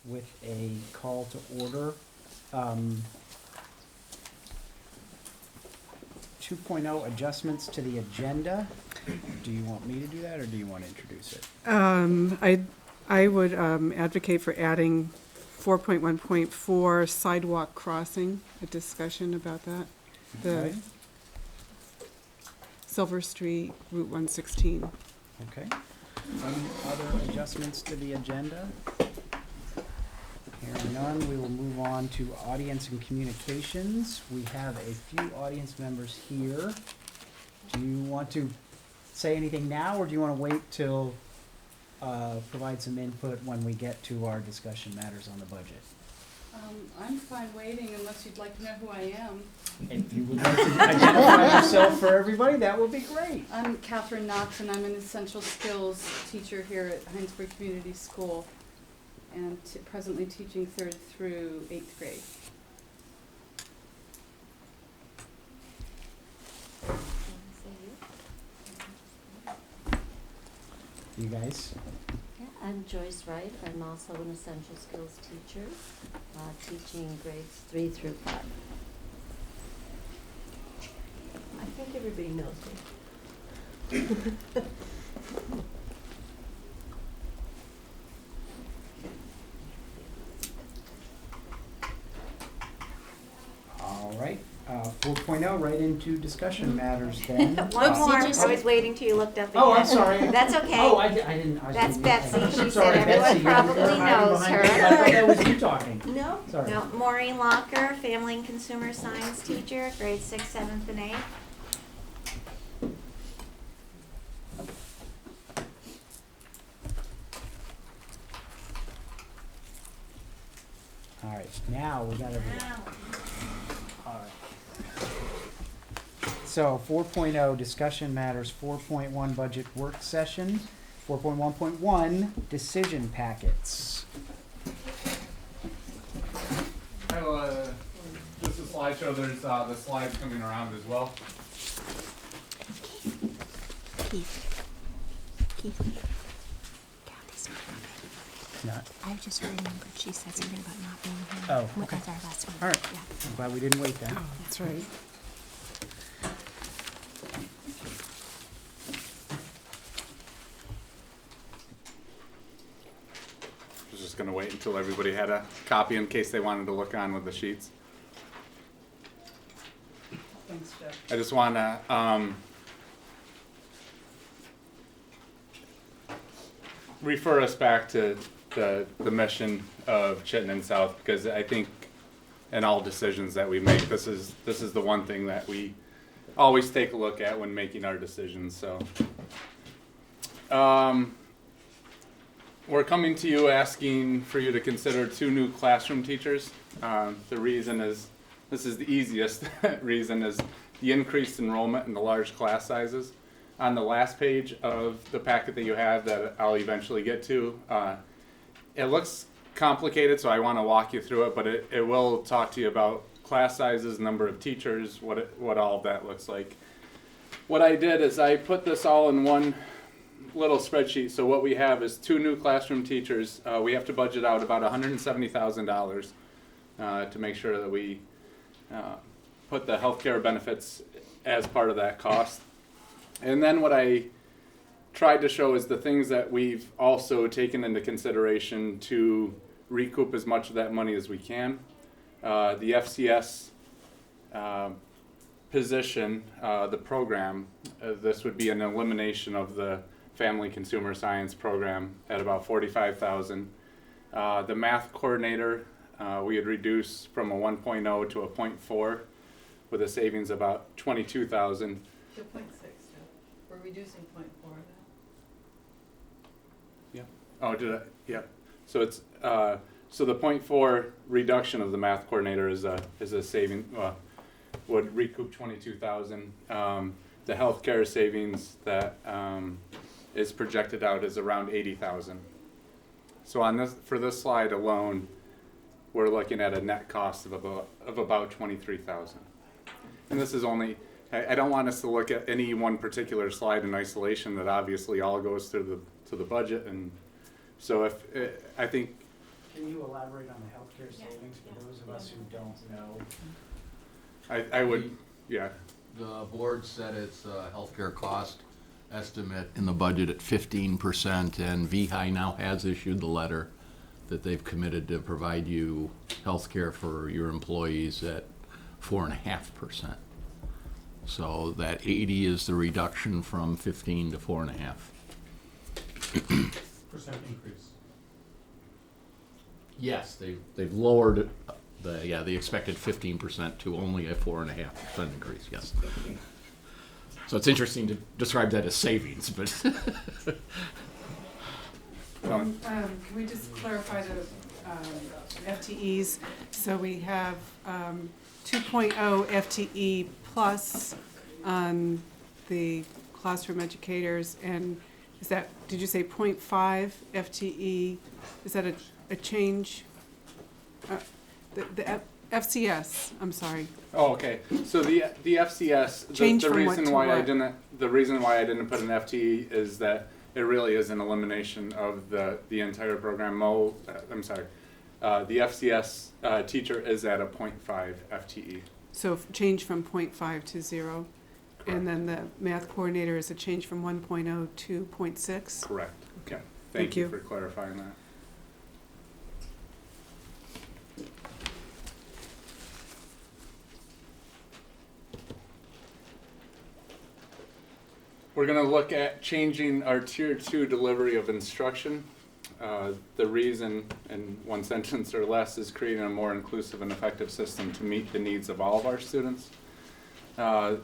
with a call to order. 2.0 adjustments to the agenda. Do you want me to do that, or do you want to introduce it? I would advocate for adding 4.1.4 sidewalk crossing, a discussion about that. Okay. The Silver Street, Route 116. Okay. Any other adjustments to the agenda? Hearing none, we will move on to audience and communications. We have a few audience members here. Do you want to say anything now, or do you want to wait till provide some input when we get to our discussion matters on the budget? I'm fine waiting unless you'd like to know who I am. If you would like to identify yourself for everybody, that would be great. I'm Catherine Knox, and I'm an essential skills teacher here at Hinesburg Community School, and presently teaching 3rd through 8th grade. You guys? Yeah, I'm Joyce Wright. I'm also an essential skills teacher, teaching grades 3 through 5. I think everybody knows me. All right. 4.0, right into discussion matters then. One more. I was waiting till you looked up again. Oh, I'm sorry. That's okay. Oh, I didn't. That's didn't- Betsy. I'm She sorry, said everyone Betsy, you're probably hiding knows behind her. me. I thought that was you talking. No? Sorry. No, Maureen Locker, Family and Consumer Science teacher, grades 6, 7th, and 8th. All right. Now we got everything. All right. So 4.0 discussion matters, 4.1 budget work session, 4.1.1 decision packets. Just a slideshow. There's the slides coming around as well. Keith. Kathy's Not. I just remembered she said something about not being here. Oh, okay. That's our last one. All right. Yeah. I'm glad we didn't wait then. Oh, that's right. I was just gonna wait until everybody had a copy in case they wanted to look on with the sheets. Thanks, Jeff. I just wanna refer us back to the mission of Chittenden South, because I think in all decisions that we make, this is the one thing that we always take a look at when making our decisions. So we're coming to you asking for you to consider 2 new classroom teachers. The reason is, this is the easiest reason, is the increased enrollment and the large class sizes. On the last page of the packet that you have that I'll eventually get to, it looks complicated, so I want to walk you through it, but it will talk to you about class sizes, number of teachers, what all of that looks like. What I did is I put this all in one little spreadsheet. So what we have is 2 new classroom teachers. We have to budget out about $170,000 to make sure that we put the healthcare benefits as part of that cost. And then what I tried to show is the things that we've also taken into consideration to recoup as much of that money as we can. The FCS position, the program, this would be an elimination of the Family Consumer Science program at about $45,000. The math coordinator, we had reduced from a 1.0 to a 0.4 with a savings about $22,000. To 0.6, we're reducing 0.4 now. Yeah. Oh, did I? Yeah. So it's so the 0.4 reduction of the math coordinator is a saving, would recoup $22,000. The healthcare savings that is projected out is around $80,000. So on this, for this slide alone, we're looking at a net cost of about $23,000. And this is only, I don't want us to look at any one particular slide in isolation. That obviously all goes to the budget, and so if I think Can you elaborate on the healthcare savings for those of us who don't know? I would, yeah. The board set its healthcare cost estimate in the budget at 15%, and VHI now has issued the letter that they've committed to provide you healthcare for your employees at 4.5%. So that 80 is the reduction from 15 to 4.5. Percent increase. Yes, they've lowered the expected 15% to only a 4.5% increase. Yes. So it's interesting to describe that as savings, but Can we just clarify the FTEs? So we have 2.0 FTE plus on the classroom educators, and is that, did you say 0.5 FTE? Is that a change? The FCS, I'm sorry. Oh, okay. So the FCS, Change the from what reason to why I what? didn't, the reason why I didn't put an FTE is that it really is an elimination of the entire program. I'm sorry. The FCS teacher is at a 0.5 FTE. So change from 0.5 to 0. Correct. And then the math coordinator is a change from 1.0 to 0.6. Correct. Okay. Yeah. Thank Thank you you. for clarifying that. We're going to look at changing our Tier 2 delivery of instruction. The reason, in one sentence or less, is creating a more inclusive and effective system to meet the needs of all of our students. The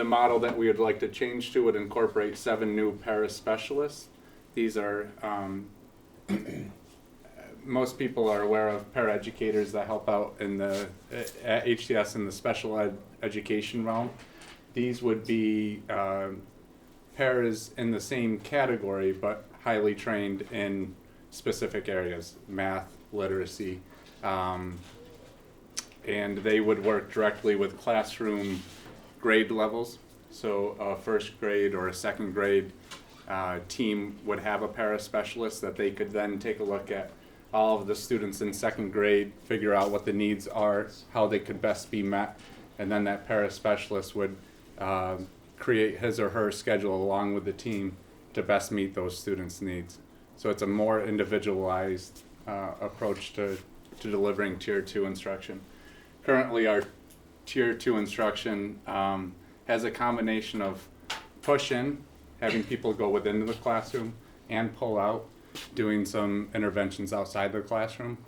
model that we would like to change to would incorporate 7 new para-specialists. These are, most people are aware of paraeducators that help out in the, at HCS in the special education realm. These would be paras in the same category, but highly trained in specific areas, math, literacy, and they would work directly with classroom grade levels. So a first grade or a second grade team would have a para-specialist that they could then take a look at all of the students in second grade, figure out what the needs are, how they could best be met, and then that para-specialist would create his or her schedule along with the team to best meet those students' needs. So it's a more individualized approach to delivering Tier 2 instruction. Currently, our Tier 2 instruction has a combination of push-in, having people go within the classroom, and pull out, doing some interventions outside the classroom.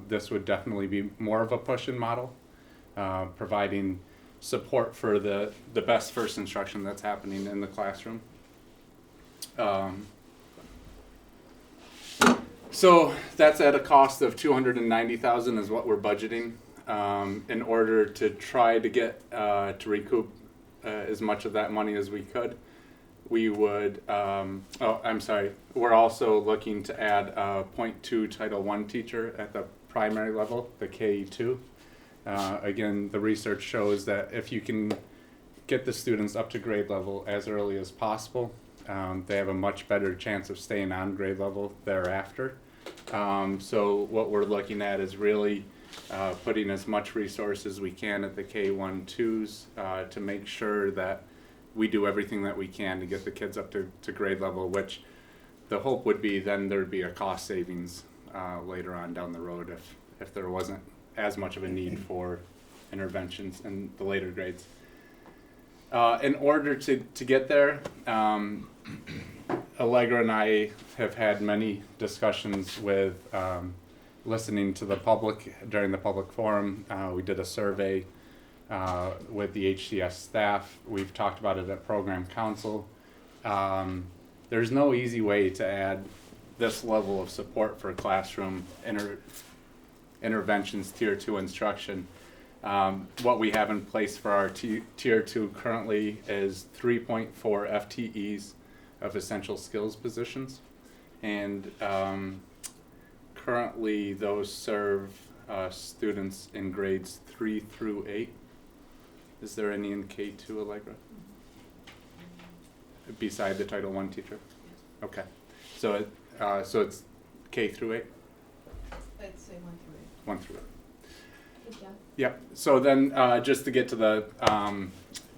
This would definitely be more of a push-in model, providing support for the best first instruction that's happening in the classroom. So that's at a cost of $290,000 is what we're budgeting in order to try to get to recoup as much of that money as we could. We would, we're also looking to add a 0.2 Title I teacher at the primary level, the KE2. Again, the research shows that if you can get the students up to grade level as early as possible, they have a much better chance of staying on grade level thereafter. So what we're looking at is really putting as much resources as we can at the K1-2s to make sure that we do everything that we can to get the kids up to grade level, which the hope would be then there'd be a cost savings later on down the road if there wasn't as much of a need for interventions in the later grades. In order to get there, Allegra and I have had many discussions with listening to the public during the public forum. We did a survey with the HCS staff. We've talked about it at program council. There's no easy way to add this level of support for classroom interventions, Tier 2 instruction. What we have in place for our Tier 2 currently is 3.4 FTEs of essential skills positions, and currently those serve students in grades 3 through 8. Is there any in K2, Allegra? Beside the Title I teacher? Okay, so it's K through 8? 1 through 8. Good job. Yep, so then, just to get to the,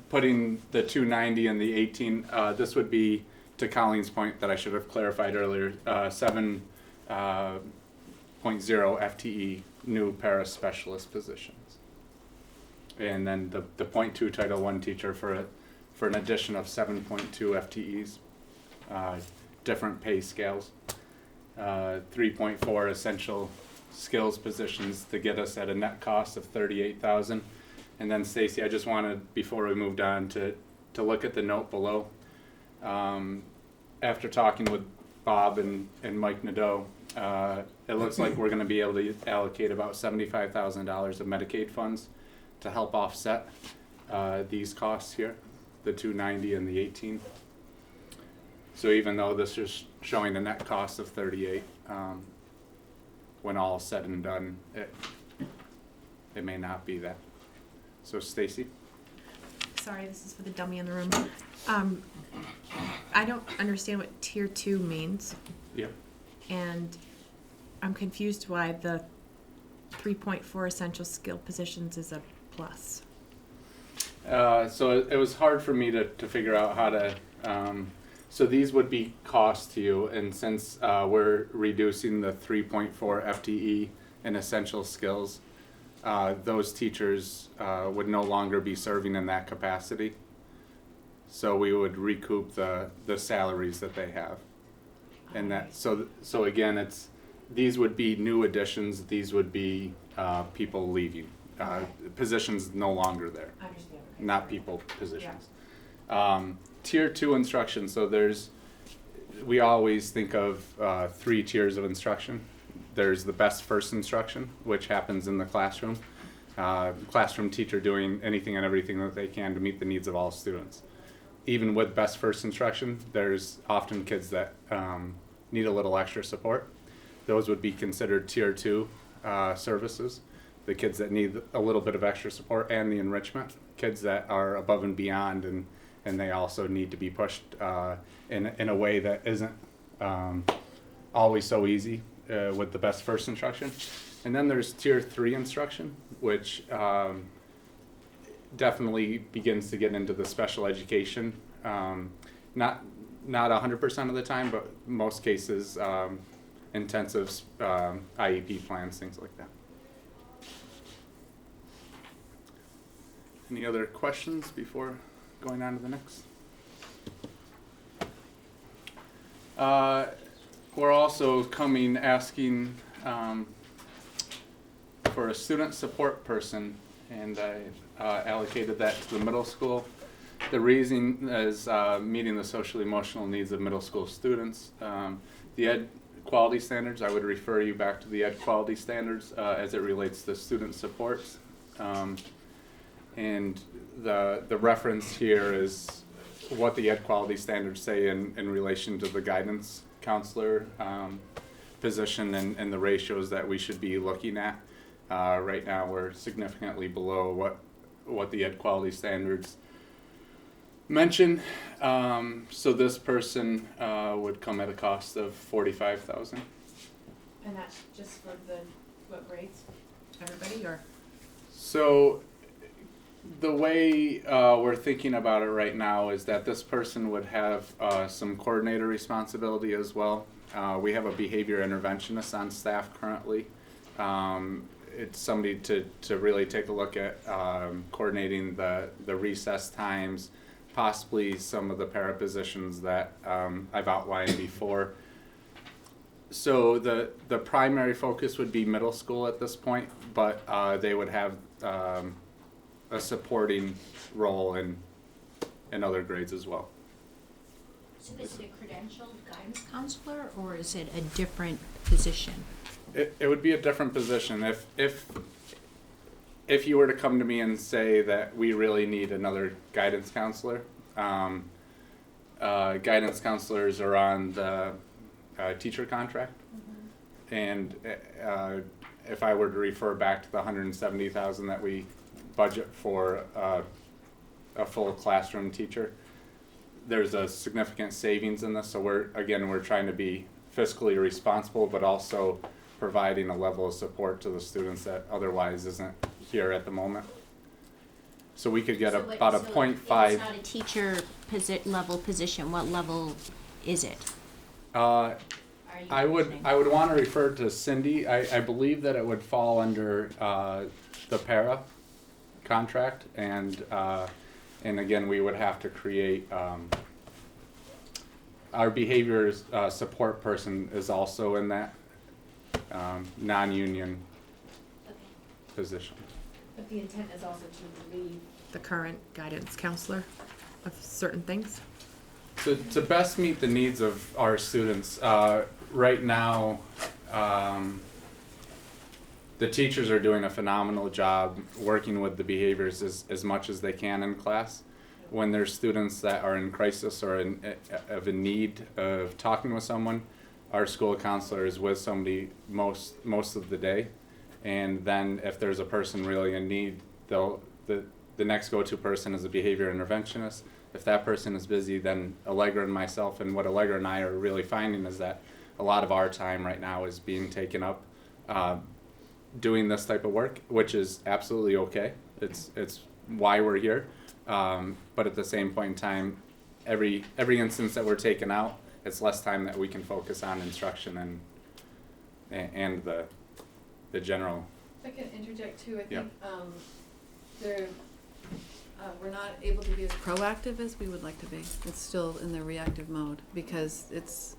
putting the 290 and the 18, this would be, to Colleen's point that I should have clarified earlier, 7.0 FTE new para specialist positions. And then the .2 Title I teacher for an addition of 7.2 FTEs, different pay scales, 3.4 essential skills positions to get us at a net cost of $38,000. And then Stacy, I just wanted, before we moved on, to look at the note below. After talking with Bob and Mike Nadeau, it looks like we're going to be able to allocate about $75,000 of Medicaid funds to help offset these costs here, the 290 and the 18. So even though this is showing a net cost of 38, when all is said and done, it may not be that. So Stacy? Sorry, this is for the dummy in the room. I don't understand what tier 2 means, Yep. and I'm confused why the 3.4 essential skill positions is a plus. So it was hard for me to figure out how to, so these would be cost to you, and since we're reducing the 3.4 FTE in essential skills, those teachers would no longer be serving in that capacity. So we would recoup the salaries that they have. And that, so again, these would be new additions, these would be people leaving, positions no longer there. I understand. Not people positions. Tier 2 instruction, so we always think of 3 tiers of instruction. There's the best first instruction, which happens in the classroom. Classroom teacher doing anything and everything that they can to meet the needs of all students. Even with best first instruction, there's often kids that need a little extra support. Those would be considered tier 2 services. The kids that need a little bit of extra support, and the enrichment, kids that are above and beyond, and they also need to be pushed in a way that isn't always so easy with the best first instruction. And then there's tier 3 instruction, which definitely begins to get into the special education. Not 100% of the time, but most cases, intensives, IEP plans, things like that. Any other questions before going on to the next? We're also asking for a student support person, and I allocated that to the middle school. The reason is meeting the social emotional needs of middle school students. The ed quality standards, I would refer you back to the ed quality standards as it relates to student supports. And the reference here is what the ed quality standards say in relation to the guidance counselor position and the ratios that we should be looking at. Right now we're significantly below what the ed quality standards mention. So this person would come at a cost of $45,000. And that's just for what grades? Everybody, or? So the way we're thinking about it right now is that this person would have some coordinator responsibility as well. We have a behavior interventionist on staff currently. It's somebody to really take a look at coordinating the recess times, possibly some of the para positions that I've outlined before. So the primary focus would be middle school at this point, but they would have a supporting role in other grades as well. So is it a credentialed guidance counselor, or is it a different position? It would be a different position. If you were to come to me and say that we really need another guidance counselor, guidance counselors are on the teacher contract. Mm-hmm. And if I were to refer back to the $170,000 that we budget for a full classroom teacher, there's a significant savings in this. So we're trying to be fiscally responsible, but also providing a level of support to the students that otherwise isn't here at the moment. So we could get about a 0.5. It's not a teacher level position. What level is it? Uh, Are you I would mentioning? want to refer to Cindy. I believe that it would fall under the para contract, and again we would have to create our behaviors support person is also in that non-union position. But the intent is also to relieve the current guidance counselor of certain things. To best meet the needs of our students, right now, the teachers are doing a phenomenal job working with the behaviors as much as they can in class. When there's students that are in crisis or in need of talking with someone, our school counselor is with somebody most of the day. And then if there's a person really in need, the next go-to person is a behavior interventionist. If that person is busy, then Allegra and myself, and what Allegra and I are really finding is that a lot of our time right now is being taken up doing this type of work, which is absolutely okay. It's why we're here. But at the same point in time, every instance that we're taking out, it's less time that we can focus on instruction and the general. If I can interject too, I Yeah. think we're not able to be as proactive as we would like to be. It's still in the reactive mode because it's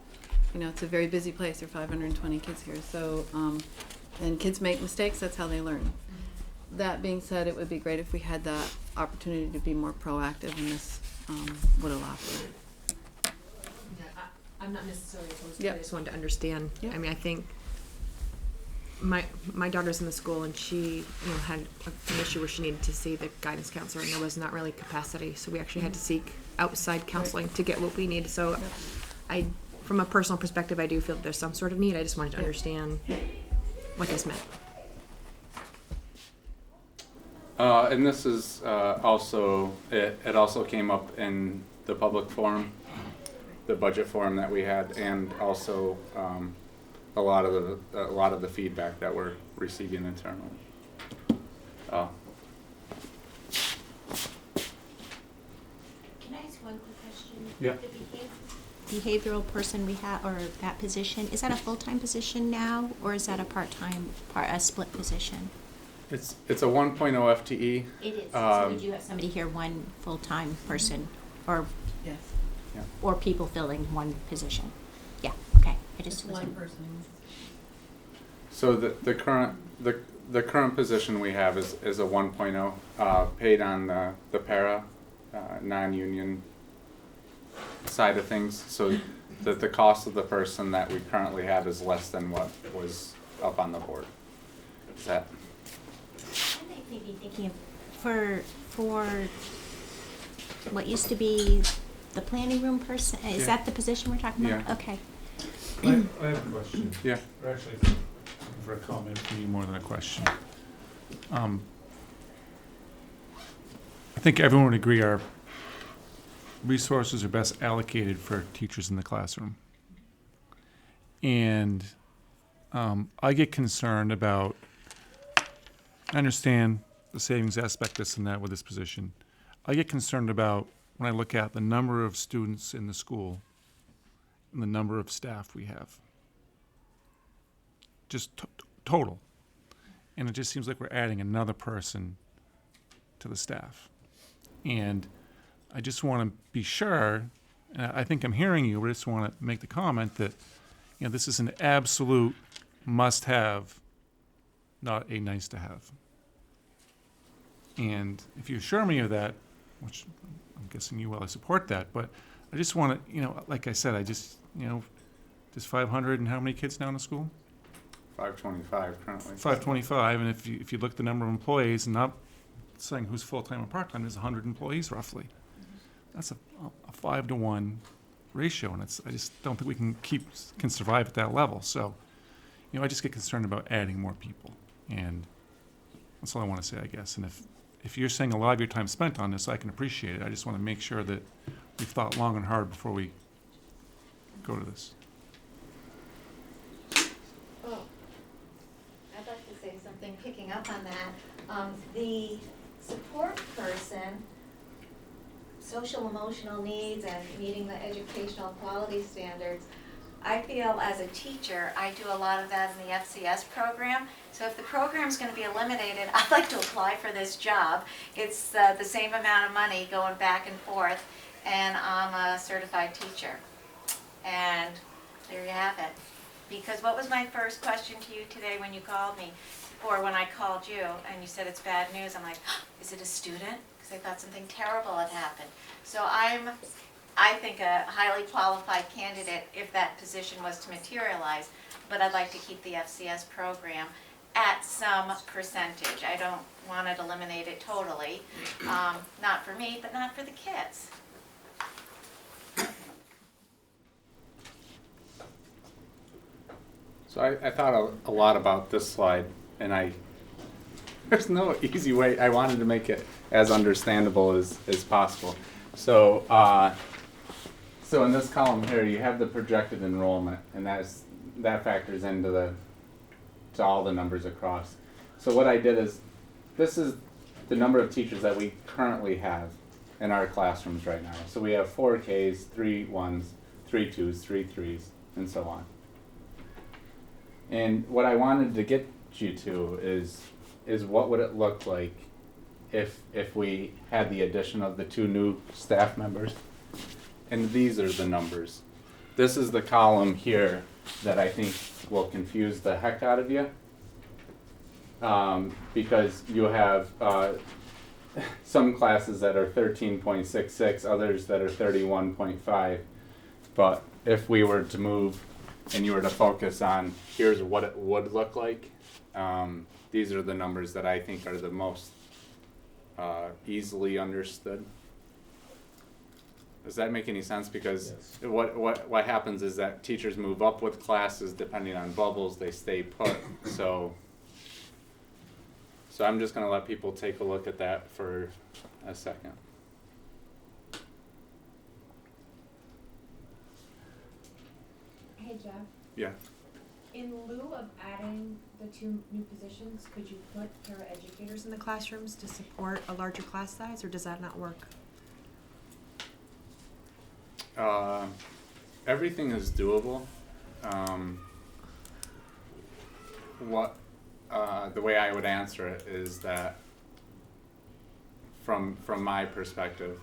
a very busy place. There are 520 kids here, so and kids make mistakes. That's how they learn. That being said, it would be great if we had that opportunity to be more proactive, and this would allow for that. Yeah, I'm not necessarily opposed to it. Yep. I just wanted to understand. Yep. I mean, I think my daughter's in the school, and she had an issue where she needed to see the guidance counselor, and there was not really capacity, so we actually had to seek outside counseling to get what we need. So Yep. from a personal perspective, I do feel that there's some sort of need. I just wanted to understand what this meant. And this is also, it also came up in the public forum, the budget forum that we had, and also a lot of the feedback that we're receiving internally. Can I ask one quick question? Yeah. The behavioral person we have, or that position, is that a full-time position now, or is that a a split position? It's a 1.0 FTE. It is. So we do have somebody here, one full-time person, or Yes. or people filling one position. Yeah. Okay. I just One wasn't. person. So the current position we have is a 1.0 paid on the para non-union side of things. So the cost of the person that we currently have is less than what was up on the board. Is that? I might be thinking of for what used to be the planning room person. Is Yeah. that the position we're talking about? Yeah. Okay. I have a question. Yeah. Or actually, for a comment, maybe more than a question. I think everyone would agree our resources are best allocated for teachers in the classroom. And I get concerned about, I understand the savings aspect, this and that with this position. I get concerned about when I look at the number of students in the school and the number of staff we have. Just total. And it just seems like we're adding another person to the staff. And I just want to be sure, and I think I'm hearing you, but I just want to make the comment that, this is an absolute must-have, not a nice-to-have. And if you assure me of that, which I'm guessing you will, I support that, but I just want to, like I said, just 500 and how many kids now in the school? 525 currently. 525, and if you look at the number of employees, and not saying who's full-time or part-time, there's 100 employees roughly. That's a 5-to-1 ratio, and I just don't think we can survive at that level. So, I just get concerned about adding more people, and that's all I want to say, I guess. And if you're saying a lot of your time spent on this, I can appreciate it. I just want to make sure that we've thought long and hard before we go to this. something picking up on that. The support person, social emotional needs and meeting the educational quality standards, I feel as a teacher, I do a lot of that in the FCS program. So if the program's going to be eliminated, I'd like to apply for this job. It's the same amount of money going back and forth, and I'm a certified teacher. And there you have it. Because what was my first question to you today when you called me, or when I called you, and you said it's bad news? I'm like, oh, is it a student? Because I thought something terrible had happened. So I think, a highly qualified candidate if that position was to materialize, but I'd like to keep the FCS program at some percentage. I don't want to eliminate it totally, not for me, but not for the kids. So I thought a lot about this slide, and there's no easy way. I wanted to make it as understandable as possible. So, so in this column here, you have the projected enrollment, and that factors into to all the numbers across. So what I did is, this is the number of teachers that we currently have in our classrooms right now. So we have 4 Ks, 3 1s, 3 2s, 3 3s, and so on. And what I wanted to get you to is what would it look like if we had the addition of the 2 new staff members. And these are the numbers. This is the column here that I think will confuse the heck out of you, because you have some classes that are 13.66, others that are 31.5. But if we were to move and you were to focus on here's what it would look like, these are the numbers that I think are the most easily understood. Does that make any sense? Because yes. What happens is that teachers move up with classes depending on bubbles, they stay put. So I'm just going to let people take a look at that for a second. Hey Jeff. Yeah. In lieu of adding the 2 new positions, could you put paraeducators In the classrooms to support a larger class size, or does that not work? Everything is doable. The way I would answer it is that from my perspective,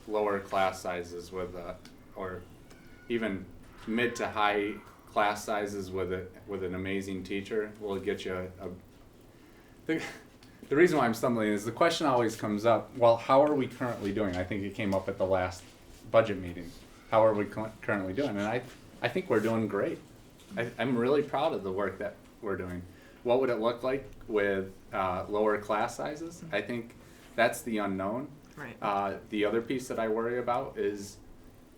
lower class sizes or even mid to high class sizes with an amazing teacher will get you the reason why I'm stumbling is the question always comes up, well, how are we currently doing? I think it came up at the last budget meeting. How are we currently doing? And I think we're doing great. I'm really proud of the work that we're doing. What would it look like with lower class sizes? I think that's the unknown. Right. The other piece that I worry about is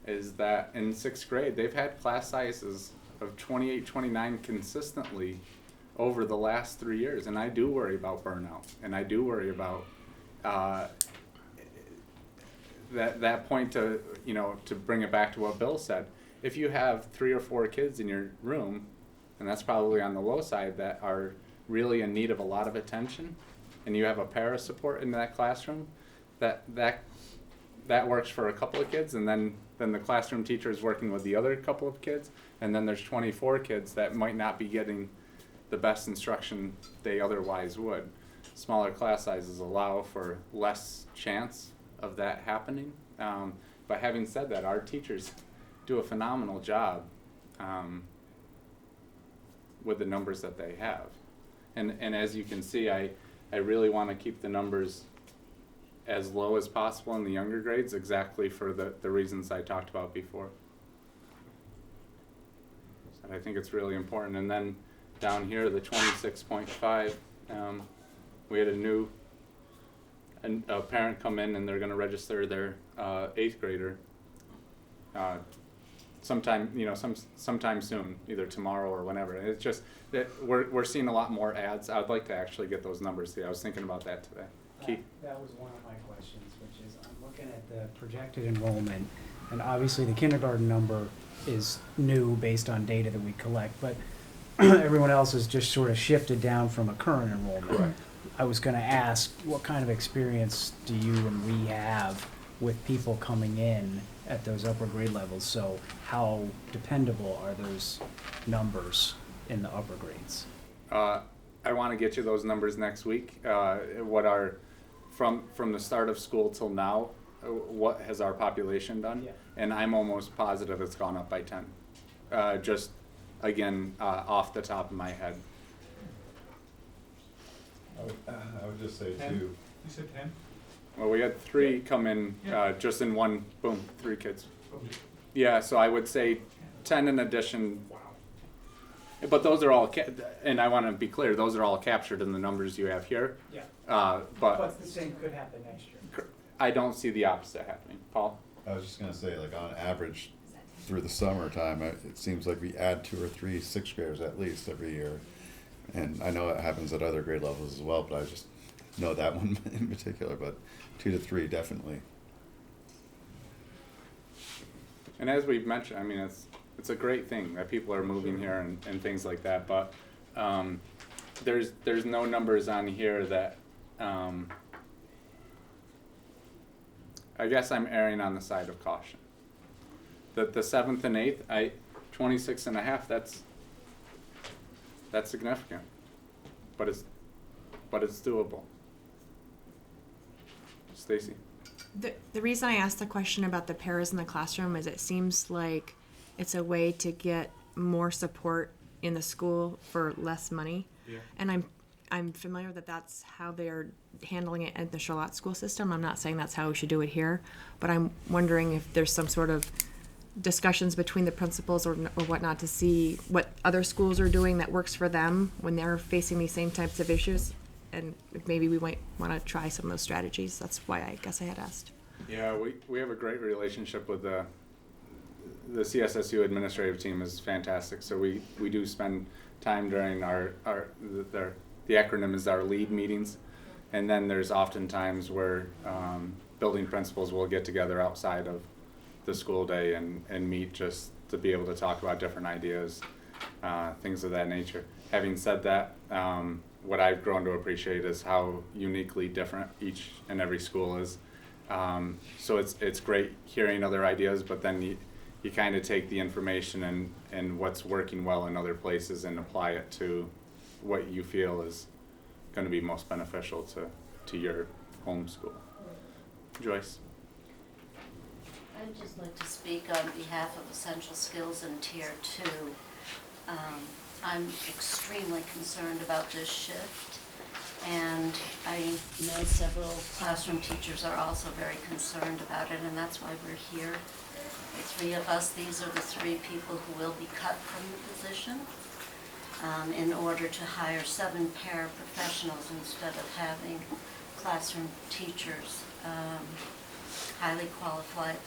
that in 6th grade, they've had class sizes of 28, 29 consistently over the last 3 years. And I do worry about burnout. And I do worry about that point to bring it back to what Bill said. If you have 3 or 4 kids in your room, and that's probably on the low side, that are really in need of a lot of attention, and you have a para support in that classroom, that works for a couple of kids, and then the classroom teacher is working with the other couple of kids, and then there's 24 kids that might not be getting the best instruction they otherwise would. Smaller class sizes allow for less chance of that happening. But having said that, our teachers do a phenomenal job with the numbers that they have. And as you can see, I really want to keep the numbers as low as possible in the younger grades, exactly for the reasons I talked about before. So I think it's really important. And then down here, the 26.5, we had a parent come in, and they're going to register their 8th grader sometime soon, either tomorrow or whenever. And it's just that we're seeing a lot more ads. I'd like to actually get those numbers today. I was thinking about that today. Keith? That was one of my questions, which is I'm looking at the projected enrollment, and obviously the kindergarten number is new based on data that we collect, but everyone else has just sort of shifted down from a current enrollment. I was gonna ask, what kind of experience do you and we have with people coming in at those upper grade levels? So how dependable are those numbers in the upper grades? I want to get you those numbers next week. What are from the start of school till now? What has our population done? Yeah. And I'm almost positive it's gone up by 10. Just again, off the top of my head. I would just say 10? too. You said 10? Well, we had 3 come in just in one boom, 3 kids. Yeah, so I would say 10 in addition. But those are all, and I want to be clear, those are all captured in the numbers you have here. Yeah. But the same could happen next year. I don't see the opposite happening. Paul? I was just gonna say, like, on average, through the summertime, it seems like we add 2 or 3 6th graders at least every year. And I know it happens at other grade levels as well, but I just know that one in particular, but 2 to 3 definitely. And as we've mentioned, I mean, it's a great thing that people are moving here and things like that, but there's no numbers on here that I guess I'm erring on the side of caution. The 7th and 8th, 26 and a half, that's significant, but it's doable. Stacy? The reason I asked the question about the paras in the classroom is it seems like it's a way to get more support in the school for less money. Yeah. And I'm familiar that that's how they're handling it at the Charlotte school system. I'm not saying that's how we should do it here, but I'm wondering if there's some sort of discussions between the principals or whatnot to see what other schools are doing that works for them when they're facing these same types of issues. And maybe we might want to try some of those strategies. That's why I guess I had asked. Yeah, we have a great relationship with the CSSU administrative team is fantastic. So we do spend time during the acronym is our lead meetings, and then there's often times where building principals will get together outside of the school day and meet just to be able to talk about different ideas, things of that nature. Having said that, what I've grown to appreciate is how uniquely different each and every school is. So it's great hearing other ideas, but then you kind of take the information and what's working well in other places and apply it to what you feel is going to be most beneficial to your home school. Joyce? I'd just like to speak on behalf of Essential Skills in Tier 2. I'm extremely concerned about this shift, and I know several classroom teachers are also very concerned about it, and that's why we're here. The 3 of us, these are the 3 people who will be cut from the position in order to hire 7 paraprofessionals instead of having classroom teachers, highly qualified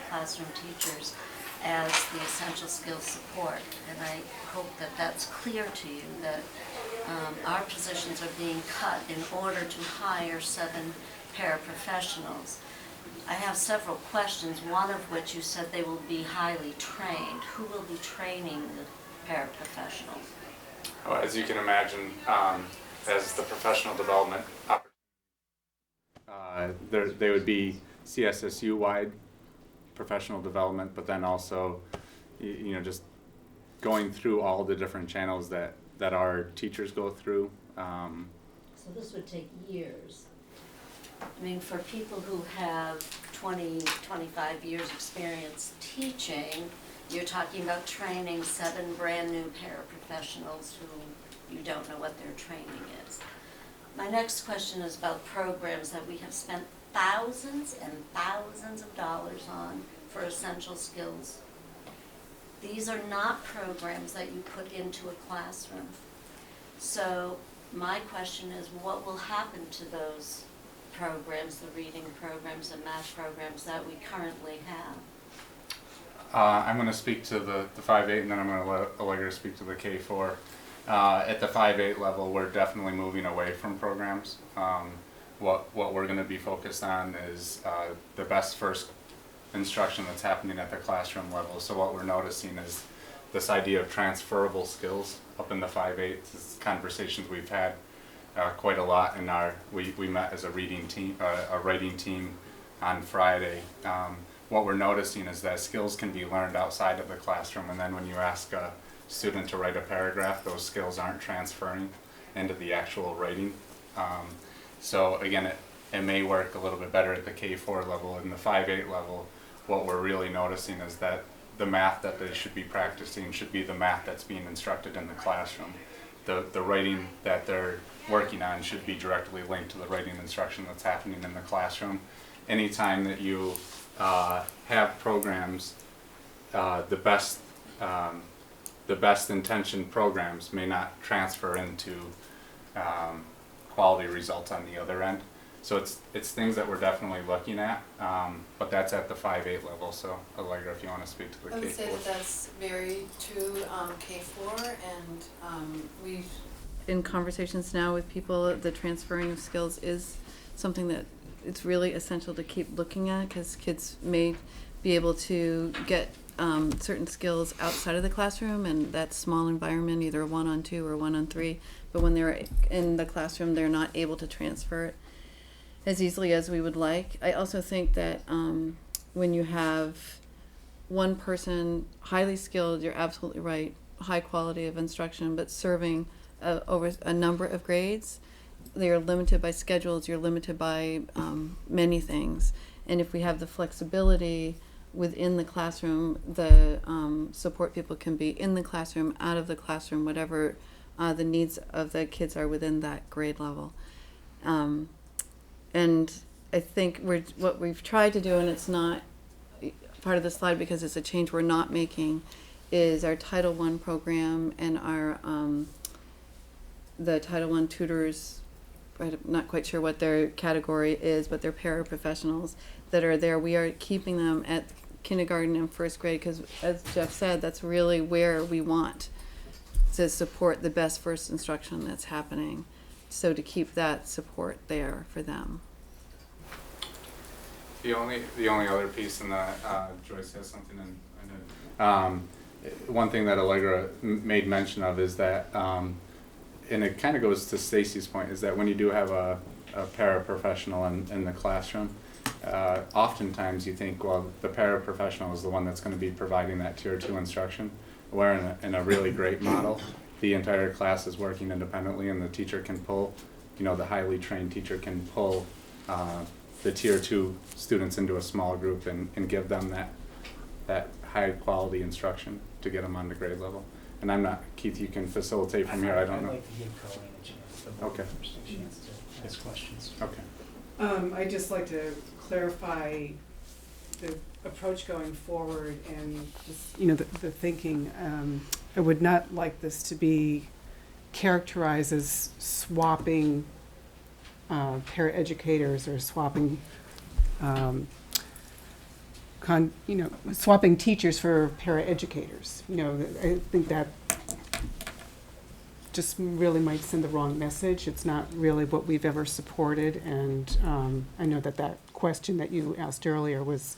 classroom teachers as the essential skills support. And I hope that that's clear to you, that our positions are being cut in order to hire 7 paraprofessionals. I have several questions, one of which you said they will be highly trained. Who will be training the paraprofessionals? Well, as you can imagine, as the professional development they would be CSSU-wide professional development, but then also, just going through all the different channels that our teachers go through. So this would take years. I mean, for people who have 20, 25 years experience teaching, you're talking about training 7 brand new paraprofessionals who you don't know what their training is. My next question is about programs that we have spent thousands and thousands of dollars on for essential skills. These are not programs that you put into a classroom. So my question is, what will happen to those programs, the reading programs and math programs that we currently have? I'm going to speak to the 5-8, and then I'm going to let Allegra speak to the K4. At the 5-8 level, we're definitely moving away from programs. What we're going to be focused on is the best first instruction that's happening at the classroom level. So what we're noticing is this idea of transferable skills up in the 5/8. This is conversations we've had quite a lot in we met as a writing team on Friday. What we're noticing is that skills can be learned outside of the classroom, and then when you ask a student to write a paragraph, those skills aren't transferring into the actual writing. So again, it may work a little bit better at the K4 level. In the 5/8 level, what we're really noticing is that the math that they should be practicing should be the math that's being instructed in the classroom. The writing that they're working on should be directly linked to the writing instruction that's happening in the classroom. Anytime that you have programs, the best intentioned programs may not transfer into quality results on the other end. So it's things that we're definitely looking at, but that's at the 5/8 level. So Allegra, if you want to speak to the K4. I would say that that's very true, K4, and we've, in conversations now with people, the transferring of skills is something that it's really essential to keep looking at, because kids may be able to get certain skills outside of the classroom and that small environment, either a 1-on-2 or 1-on-3, but when they're in the classroom, they're not able to transfer it as easily as we would like. I also think that when you have one person highly skilled, you're absolutely right, high quality of instruction, but serving over a number of grades, they are limited by schedules, you're limited by many things. And if we have the flexibility within the classroom, the support people can be in the classroom, out of the classroom, whatever the needs of the kids are within that grade level. And I think what we've tried to do, and it's not part of the slide because it's a change we're not making, is our Title I program and our the Title I tutors. I'm not quite sure what their category is, but they're paraprofessionals that are there. We are keeping them at kindergarten and first grade because, as Jeff said, that's really where we want to support the best first instruction that's happening. So to keep that support there for them. The only other piece in that, Joyce has something in it. One thing that Allegra made mention of is that, and it kind of goes to Stacy's point, is that when you do have a paraprofessional in the classroom, oftentimes you think, well, the paraprofessional is the one that's going to be providing that Tier 2 instruction, where in a really great model, the entire class is working independently and the teacher can pull, the highly trained teacher can pull the Tier 2 students into a small group and give them that high quality instruction to get them on the grade level. And I'm not, Keith, you can facilitate from here, I don't know. I'd like to give Colleen a chance, the board members a chance to ask questions. Okay. I'd just like to clarify the approach going forward and just, the thinking. I would not like this to be characterized as swapping paraeducators or swapping swapping teachers for paraeducators. I think that just really might send the wrong message. It's not really what we've ever supported, and I know that question that you asked earlier was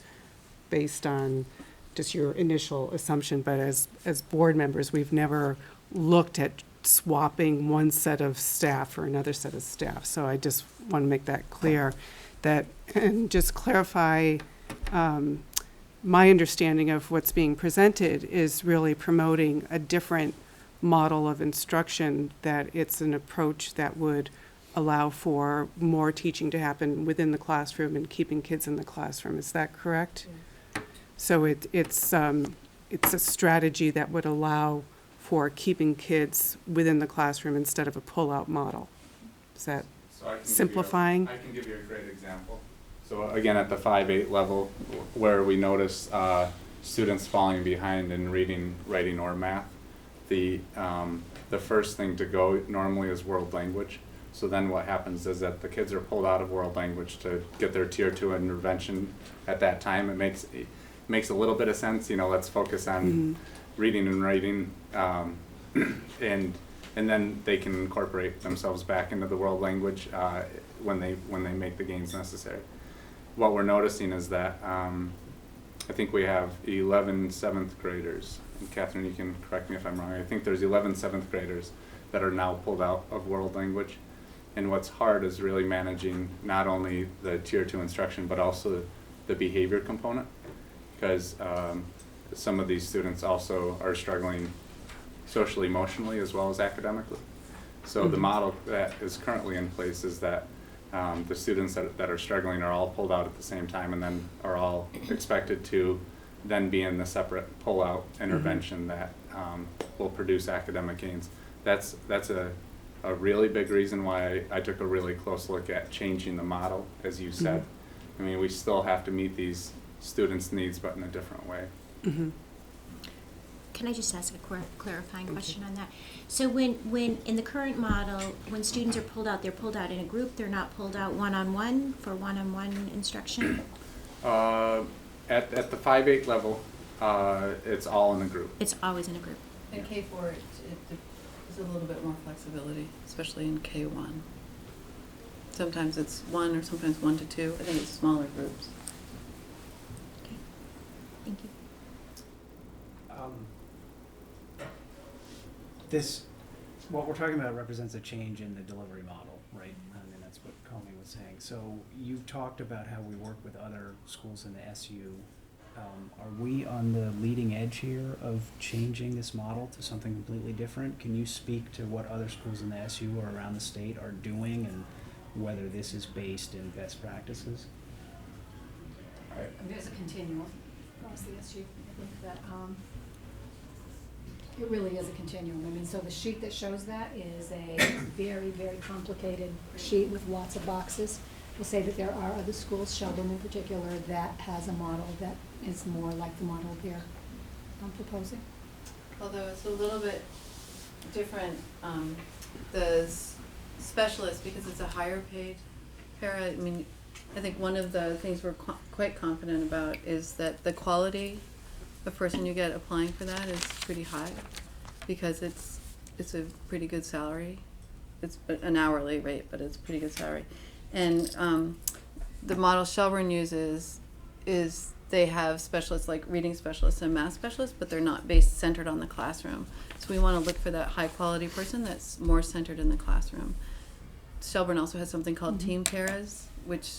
based on just your initial assumption, but as board members, we've never looked at swapping one set of staff for another set of staff. So I just want to make that clear, and just clarify my understanding of what's being presented is really promoting a different model of instruction, that it's an approach that would allow for more teaching to happen within the classroom and keeping kids in the classroom. Is that correct? Yeah. So it's a strategy that would allow for keeping kids within the classroom instead of a pull-out model. Is that simplifying? I can give you a great example. So again, at the 5/8 level, where we notice students falling behind in reading, writing, or math, the first thing to go normally is world language. So then what happens is that the kids are pulled out of world language to get their Tier 2 intervention at that time. It makes a little bit of sense. Let's focus on reading and writing, and then they can incorporate themselves back into the world language when they make the gains necessary. What we're noticing is that I think we have 11 seventh graders. And Catherine, you can correct me if I'm wrong. I think there's 11 seventh graders that are now pulled out of world language. And what's hard is really managing not only the tier 2 instruction, but also the behavior component. Because some of these students also are struggling socially, emotionally, as well as academically. So the model that is currently in place is that the students that are struggling are all pulled out at the same time, and then are all expected to then be in the separate pull-out intervention that will produce academic gains. That's a really big reason why I took a really close look at changing the model, as you said. I mean, we still have to meet these students' needs, but in a different way. Can I just ask a clarifying question on that? So when in the current model, when students are pulled out, they're pulled out in a group, they're not pulled out one-on-one for one-on-one instruction? At the 5-8 level, it's all in a group. It's always in a group. In K4, there's a little bit more flexibility, especially in K1. Sometimes it's 1 or sometimes 1 to 2. I think it's smaller groups. Okay, thank you. What we're talking about represents a change in the delivery model, right? I mean, that's what Comey was saying. So you've talked about how we work with other schools in the SU. Are we on the leading edge here of changing this model to something completely different? Can you speak to what other schools in the SU or around the state are doing and whether this is based in best practices? There's a continuum across the SU. I think that it really is a continuum. I mean, so the sheet that shows that is a very, very complicated sheet with lots of boxes. We'll say that there are other schools, Sheldon in particular, that has a model that is more like the model they're proposing. Although it's a little bit different, the specialist, because it's a higher paid para, I mean, I think one of the things we're quite confident about is that the quality of person you get applying for that is pretty high, because it's a pretty good salary. It's an hourly rate, but it's a pretty good salary. And the model Shelburne uses is they have specialists like reading specialists and math specialists, but they're not centered on the classroom. So we want to look for that high quality person that's more centered in the classroom. Shelburne also has something called team paras, which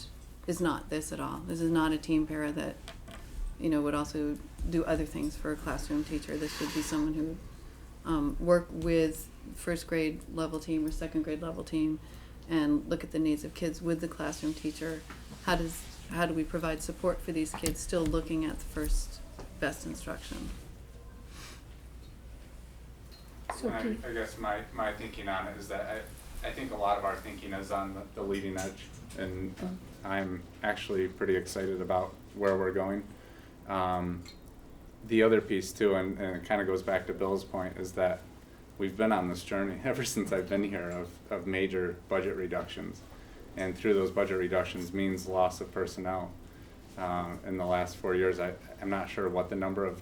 is not this at all. This is not a team para that, would also do other things for a classroom teacher. This would be someone who would work with first grade level team or second grade level team and look at the needs of kids with the classroom teacher. How do we provide support for these kids, still looking at the first best instruction? So I guess my thinking on it is that I think a lot of our thinking is on the leading edge, and I'm actually pretty excited about where we're going. The other piece too, and it kind of goes back to Bill's point, is that we've been on this journey ever since I've been here of major budget reductions. And through those budget reductions means loss of personnel. In the last 4 years, I'm not sure what the number of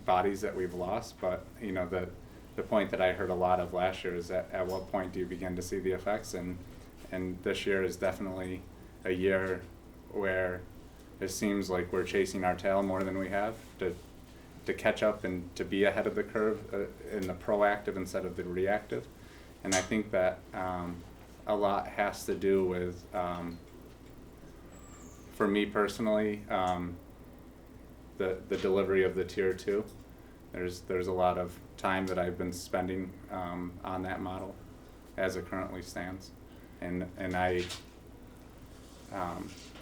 bodies that we've lost, but the point that I heard a lot of last year is that at what point do you begin to see the effects? And this year is definitely a year where it seems like we're chasing our tail more than we have to catch up and to be ahead of the curve in the proactive instead of the reactive. And I think that a lot has to do with, for me personally, the delivery of the tier 2. There's a lot of time that I've been spending on that model as it currently stands, and I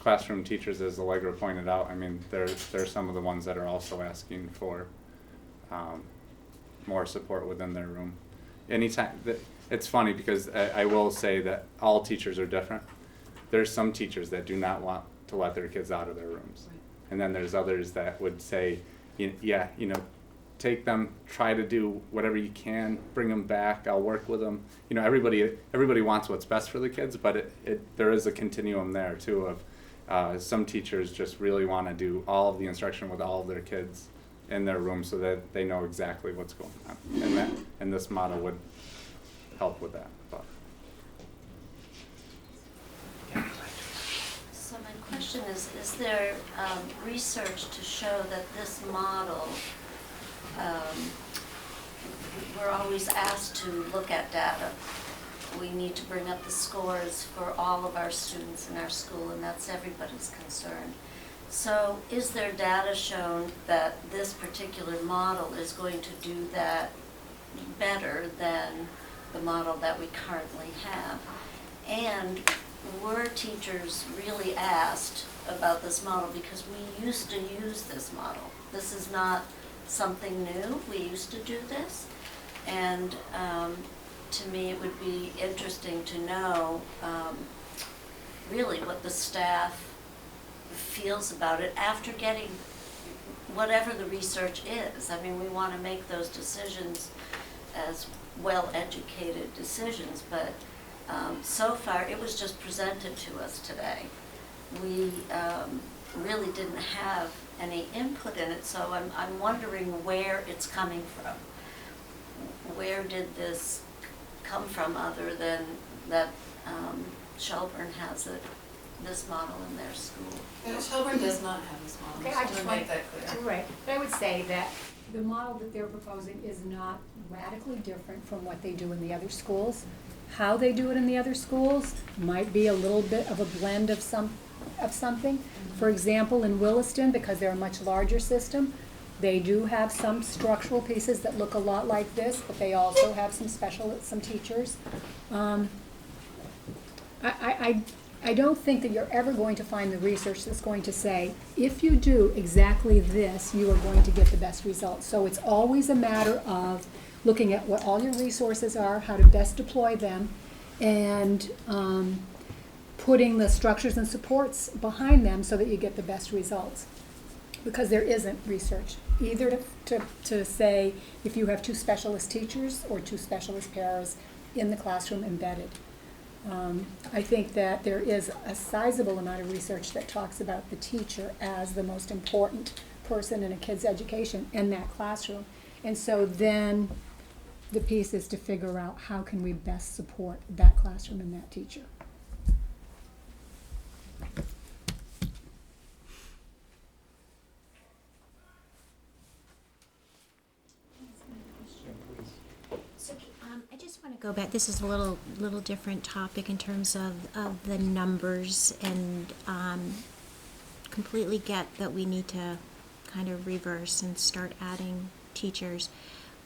classroom teachers, as Allegra pointed out, I mean, they're some of the ones that are also asking for more support within their room. Anytime it's funny because I will say that all teachers are different. There's some teachers that do not want to let their kids out of their rooms, right. And then there's others that would say, yeah, take them, try to do whatever you can, bring them back, I'll work with them. Everybody wants what's best for the kids, but there is a continuum there too of some teachers just really want to do all of the instruction with all of their kids in their room so that they know exactly what's going on. And this model would help with that. So my question is is there research to show that this model, we're always asked to look at data. We need to bring up the scores for all of our students in our school, and that's everybody's concern. So is there data shown that this particular model is going to do that better than the model that we currently have? And were teachers really asked about this model? Because we used to use this model. This is not something new. We used to do this. And to me, it would be interesting to know really what the staff feels about it after getting whatever the research is. I mean, we want to make those decisions as well-educated decisions, but so far it was just presented to us today. We really didn't have any input in it, so I'm wondering where it's coming from. Where did this come from other than that Shelburne has this model in their school? Yeah, Shelburne does not have this model. Okay, I Just just want to want, make that clear. right, but I would say that the model that they're proposing is not radically different from what they do in the other schools. How they do it in the other schools might be a little bit of a blend of something. For example, in Williston, because they're a much larger system, they do have some structural pieces that look a lot like this, but they also have some teachers. I don't think that you're ever going to find the research that's going to say, if you do exactly this, you are going to get the best results. So it's always a matter of looking at what all your resources are, how to best deploy them, and putting the structures and supports behind them so that you get the best results. Because there isn't research, either to say if you have 2 specialist teachers or 2 specialist paras in the classroom embedded. I think that there is a sizable amount of research that talks about the teacher as the most important person in a kid's education in that classroom. And so then the piece is to figure out how can we best support that classroom and that teacher. So, I just want to go back, this is a little different topic in terms of the numbers, and completely get that we need to kind of reverse and start adding teachers.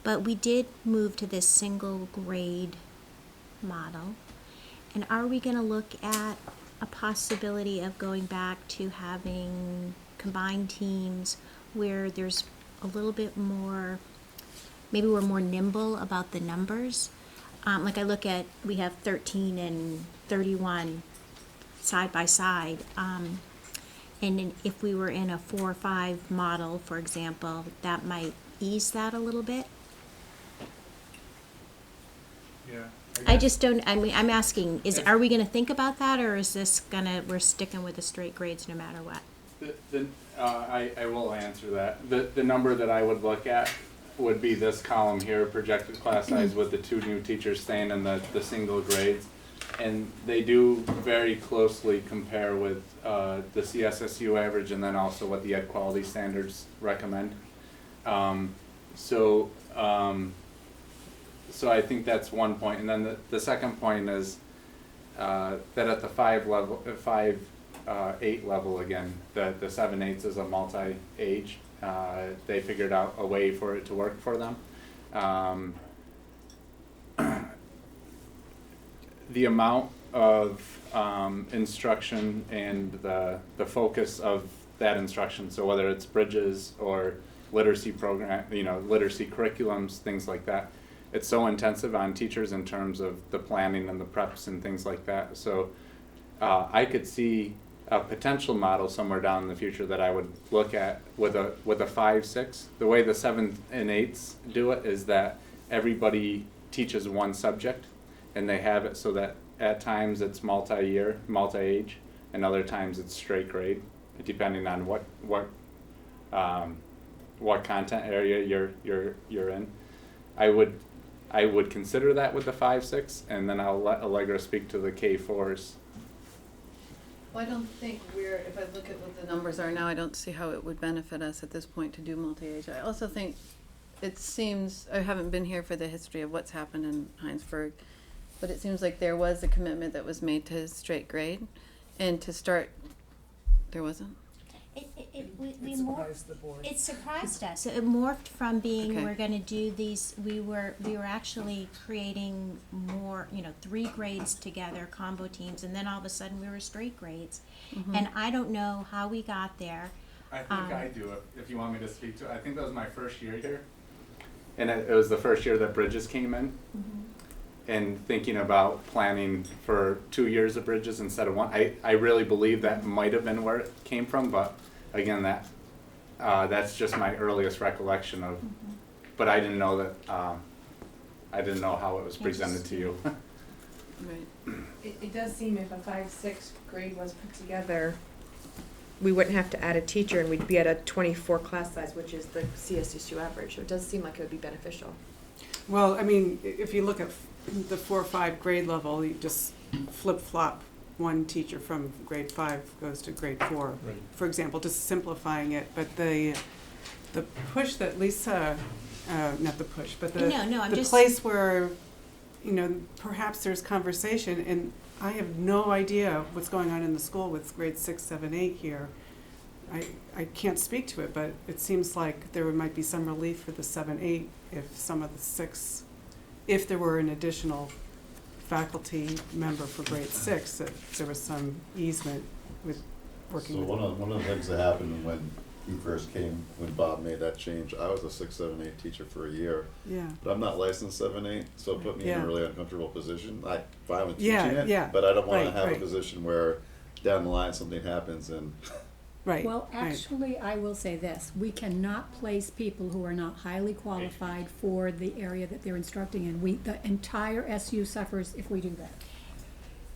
But we did move to this single grade model. And are we going to look at a possibility of going back to having combined teams where there's a little bit more, maybe we're more nimble about the numbers? Like I look at, we have 13 and 31 side by side. And if we were in a 4-5 model, for example, that might ease that a little bit. Yeah. I just don't, I mean, I'm asking, are we gonna think about that, or is this we're sticking with the straight grades no matter what? I will answer that. The number that I would look at would be this column here, projected class size with the 2 new teachers staying in the single grades. And they do very closely compare with the CSSU average and then also what the Ed Quality Standards recommend. So I think that's one point. And then the second point is that at the 5-8 level again, the 7/8 is a multi-age. They figured out a way for it to work for them. The amount of instruction and the focus of that instruction, so whether it's bridges or literacy program, literacy curriculums, things like that, it's so intensive on teachers in terms of the planning and the preps and things like that. So I could see a potential model somewhere down in the future that I would look at with a 5-6. The way the 7 and 8s do it is that everybody teaches one subject, and they have it so that at times it's multi-year, multi-age, and other times it's straight grade, depending on what content area you're in. I would consider that with the 5-6, and then I'll let Allegra speak to the K4s. Well, I don't think if I look at what the numbers are now, I don't see how it would benefit us at this point to do multi-age. I also think it seems, I haven't been here for the history of what's happened in Hinesburg, but it seems like there was a commitment that was made to straight grade, and to start, there wasn't? It surprised us. It morphed from being, Okay. we're gonna do these, we were actually creating more, 3 grades together, combo teams, and then all of a sudden we were straight grades. And I don't know how we got there. I think I do, if you want me to speak to it. I think that was my first year here. And it was the first year that Bridges came in. And thinking about planning for 2 years of Bridges instead of 1. I really believe that might have been where it came from, but again, that's just my earliest recollection of, but I didn't know that, I didn't know how it was presented to you. Right. It does seem if a 5-6 grade was put together, we wouldn't have to add a teacher and we'd be at a 24 class size, which is the CSSU average. So it does seem like it would be beneficial. Well, I mean, if you look at the 4 or 5 grade level, you just flip-flop one teacher from grade 5 goes to grade 4, Right. for example, just simplifying it. But the push that Lisa, not the push, but the I'm the just place where, perhaps there's conversation, and I have no idea what's going on in the school with grade 6, 7, 8 here. I can't speak to it, but it seems like there might be some relief for the 7, 8 if some of the 6, if there were an additional faculty member for grade 6, that there was some easement with working So with. one of the things that happened when he first came, when Bob made that change, I was a 6, 7, 8 teacher for a year. Yeah. But I'm not licensed 7, 8, so it put me in Yeah. a really uncomfortable position. I'm fine with Yeah, teaching it, yeah. but I don't wanna Right, have right. a position where down the line something happens and Right. Well, right. actually, I will say this, we cannot place people who are not highly qualified for the area that they're instructing in. The entire SU suffers if we do that.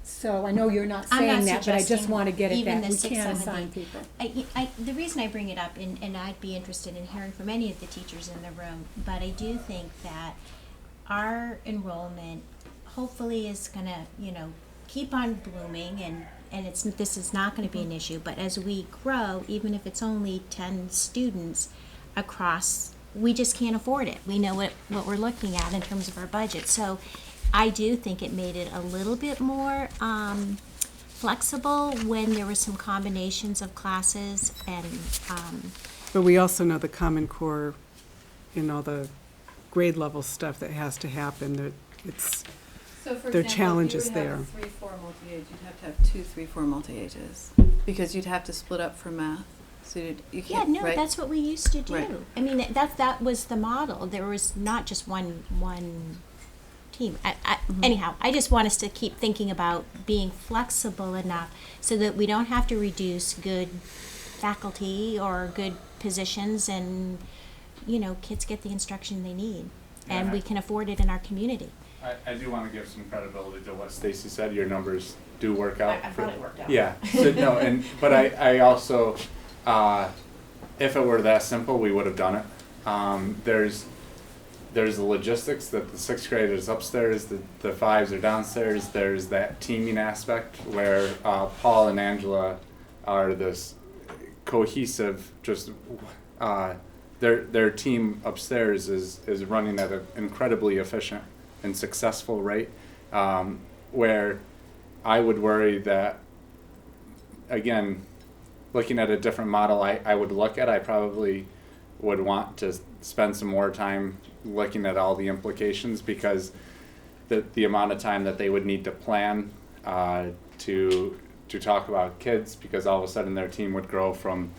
So I know you're not I'm not saying that, but I just suggesting want to get at even that, the we 6, can't 7, assign 8. people. The reason I bring it up, and I'd be interested in hearing from any of the teachers in the room, but I do think that our enrollment hopefully is gonna, keep on blooming, and this is not gonna be an issue, but as we grow, even if it's only 10 students across, we just can't afford it. We know what we're looking at in terms of our budget. So I do think it made it a little bit more flexible when there were some combinations of classes and But we also know the Common Core, all the grade level stuff that has to happen, that it's, So for There are example, challenges if you would there. have a 3-4 multi-age, you'd have to have 2 3-4 multi-ages, because you'd have to split up for math. So you yeah, can't, no, right? that's what we used to do. Right. I mean, that was the model. There was not just one team. Anyhow, I just want us to keep thinking about being flexible enough so that we don't have to reduce good faculty or good positions, and kids get the instruction they need, and Yeah. we can afford it in our community. I do want to give some credibility to what Stacy said. Your numbers do work out. I thought it worked out. Yeah. So, no, but I also, if it were that simple, we would have done it. There's the logistics that the 6th graders upstairs, the 5s are downstairs. There's that teaming aspect where Paul and Angela are this cohesive, just their team upstairs is running at an incredibly efficient and successful rate, where I would worry that, again, looking at a different model I would look at, I probably would want to spend some more time looking at all the implications, because the amount of time that they would need to plan to talk about kids, because all of a sudden their team would grow from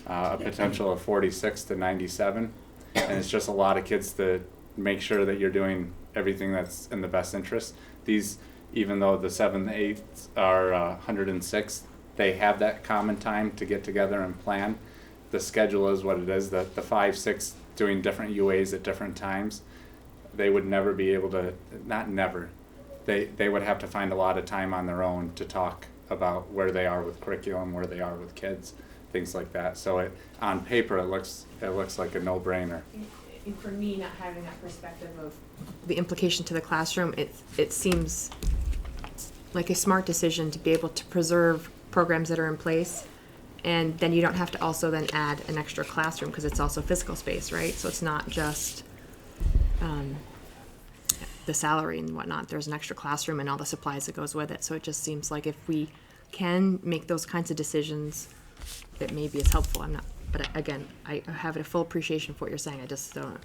a potential of 46 to 97, and it's just a lot of kids to make sure that you're doing everything that's in the best interest. These, even though the 7th, 8th are 106, they have that common time to get together and plan. The schedule is what it is. The 5, 6 doing different UAs at different times, they would never be able to, not never, they would have to find a lot of time on their own to talk about where they are with curriculum, where they are with kids, things like that. So on paper, it looks like a no-brainer. And for me, not having that perspective of the implication to the classroom, it seems like a smart decision to be able to preserve programs that are in place. And then you don't have to also then add an extra classroom because it's also physical space, right? So it's not just the salary and whatnot. There's an extra classroom and all the supplies that goes with it. So it just seems like if we can make those kinds of decisions, it maybe is helpful. I'm not, but again, I have a full appreciation for what you're saying. I just don't.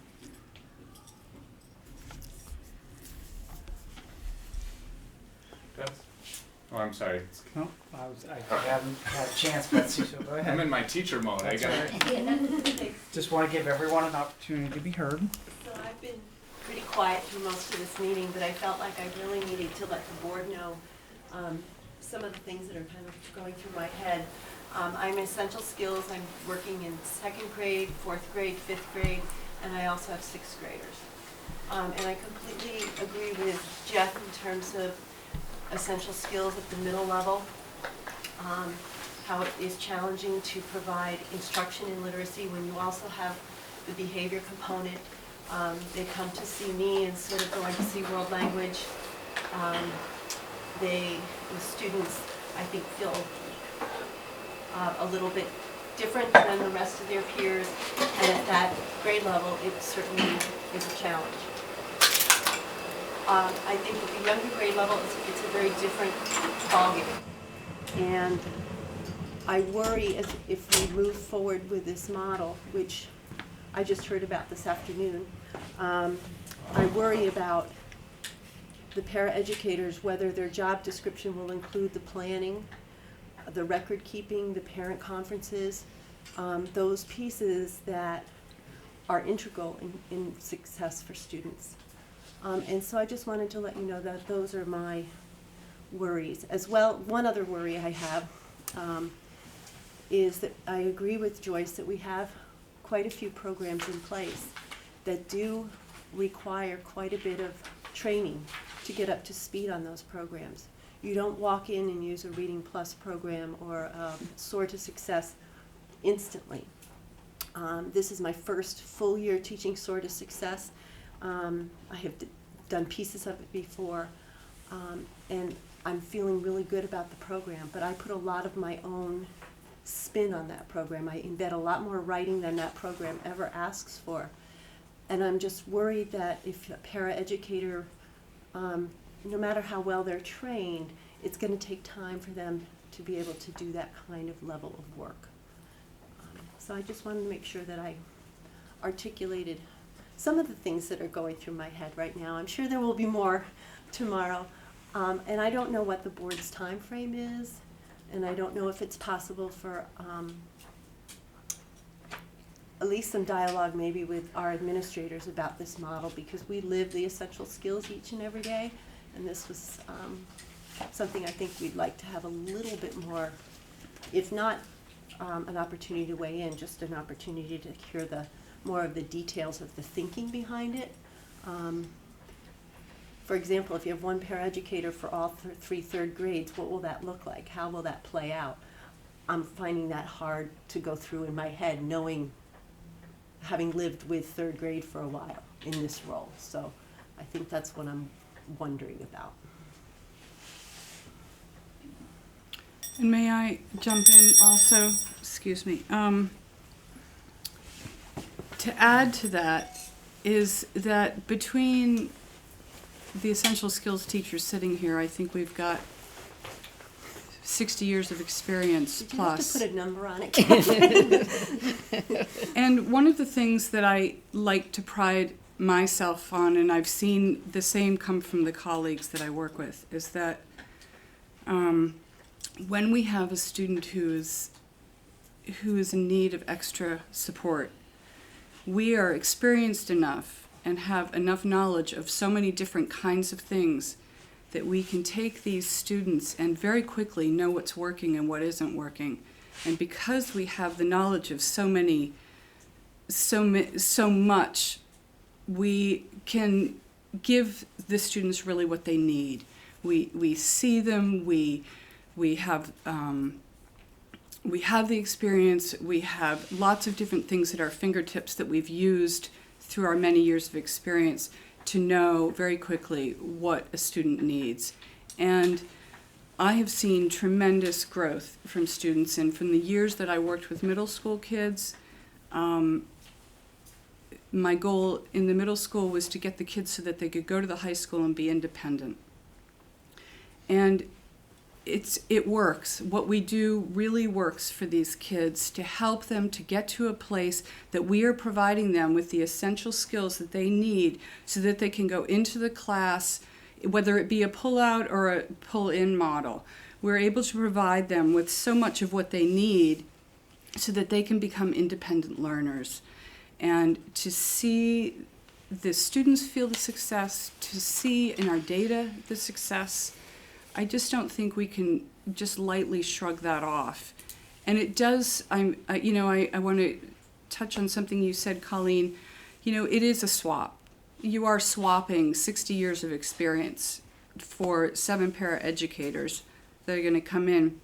Oh, I'm sorry. No, I haven't had a chance, Betsy, so go ahead. I'm in my teacher mode. That's I got all right. Just want to give everyone an opportunity to be heard. So I've been pretty quiet through most of this meeting, but I felt like I really needed to let the board know some of the things that are kind of going through my head. I'm in essential skills. I'm working in 2nd grade, 4th grade, 5th grade, and I also have 6th graders. And I completely agree with Jeff in terms of essential skills at the middle level, how it is challenging to provide instruction in literacy when you also have the behavior component. They come to see me instead of going to see world language. The students, I think, feel a little bit different than the rest of their peers, and at that grade level, it certainly is a challenge. I think at the younger grade level, it's a very different ballgame. And I worry if we move forward with this model, which I just heard about this afternoon, I worry about the paraeducators, whether their job description will include the planning, the record keeping, the parent conferences, those pieces that are integral in success for students. And so I just wanted to let you know that those are my worries. As well, one other worry I have is that I agree with Joyce that we have quite a few programs in place that do require quite a bit of training to get up to speed on those programs. You don't walk in and use a Reading Plus program or Soar to Success instantly. This is my first full year teaching Soar to Success. I have done pieces of it before, and I'm feeling really good about the program, but I put a lot of my own spin on that program. I embed a lot more writing than that program ever asks for. And I'm just worried that if a paraeducator, no matter how well they're trained, it's going to take time for them to be able to do that kind of level of work. So I just wanted to make sure that I articulated some of the things that are going through my head right now. I'm sure there will be more tomorrow. And I don't know what the board's time frame is, and I don't know if it's possible for at least some dialogue maybe with our administrators about this model, because we live the essential skills each and every day, and this was something I think we'd like to have a little bit more, if not an opportunity to weigh in, just an opportunity to hear more of the details of the thinking behind it. For example, if you have one paraeducator for all three third grades, what will that look like? How will that play out? I'm finding that hard to go through in my head, having lived with third grade for a while in this role. So I think that's what I'm wondering about. And may I jump in also? Excuse me. To add to that is that between the essential skills teachers sitting here, I think we've got 60 years of experience Did you plus. have to put a number on it? And one of the things that I like to pride myself on, and I've seen the same come from the colleagues that I work with, is that when we have a student who is in need of extra support, we are experienced enough and have enough knowledge of so many different kinds of things that we can take these students and very quickly know what's working and what isn't working. And because we have the knowledge of so much, we can give the students really what they need. We see them, we have the experience, we have lots of different things at our fingertips that we've used through our many years of experience to know very quickly what a student needs. And I have seen tremendous growth from students, and from the years that I worked with middle school kids, my goal in the middle school was to get the kids so that they could go to the high school and be independent. And it works. What we do really works for these kids to help them to get to a place that we are providing them with the essential skills that they need so that they can go into the class, whether it be a pull-out or a pull-in model. We're able to provide them with so much of what they need so that they can become independent learners. And to see the students feel the success, to see in our data the success, I just don't think we can just lightly shrug that off. And it does, I want to touch on something you said, Colleen. You know, it is a swap. You are swapping 60 years of experience for 7 paraeducators that are going to come in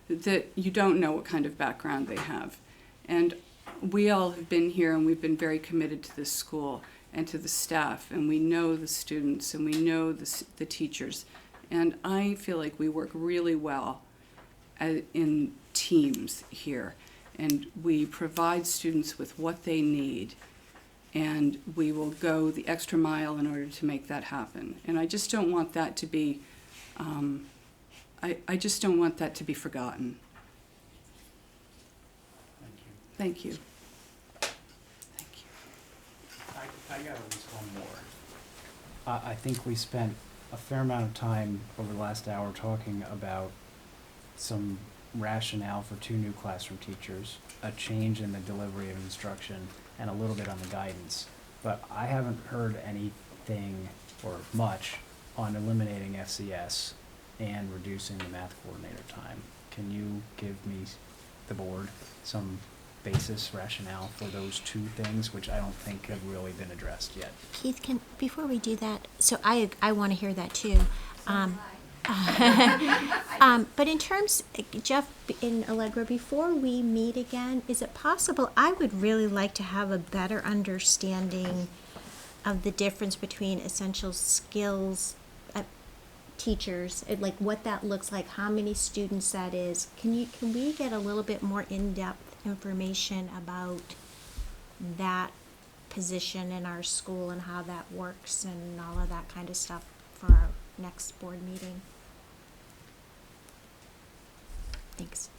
that you don't know what kind of background they have. And we all have been here and we've been very committed to this school and to the staff, and we know the students and we know the teachers. And I feel like we work really well in teams here, and we provide students with what they need, and we will go the extra mile in order to make that happen. And I just don't want that to be, I just don't want that to be forgotten. Thank you. Thank you. I got at least one more. I think we spent a fair amount of time over the last hour talking about some rationale for 2 new classroom teachers, a change in the delivery of instruction, and a little bit on the guidance. But I haven't heard anything or much on eliminating FCS and reducing the math coordinator time. Can you give me, the board, some basis rationale for those 2 things, which I don't think have really been addressed yet? Keith, before we do that, so I want to hear that too. But in terms, Jeff, in Allegra, before we meet again, is it possible, I would really like to have a better understanding of the difference between essential skills teachers, like what that looks like, how many students that is. Can we get a little bit more in-depth information about that position in our school and how that works and all of that kind of stuff for our next board meeting? Thanks.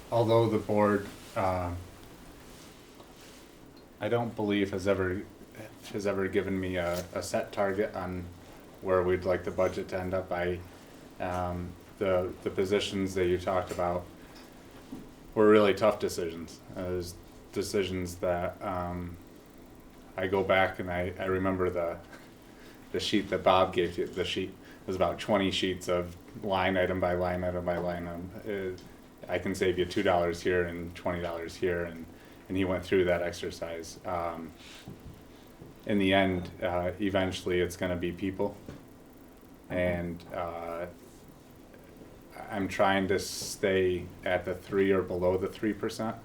Although the board, I don't believe has ever given me a set target on where we'd like the budget to end up. The positions that you talked about were really tough decisions. It was decisions that I go back and I remember the sheet that Bob gave you. The sheet was about 20 sheets of line item by line item by line item. I can save you $2 here and $20 here, and he went through that exercise. In the end, eventually it's going to be people, and I'm trying to stay at the 3 or below the 3%,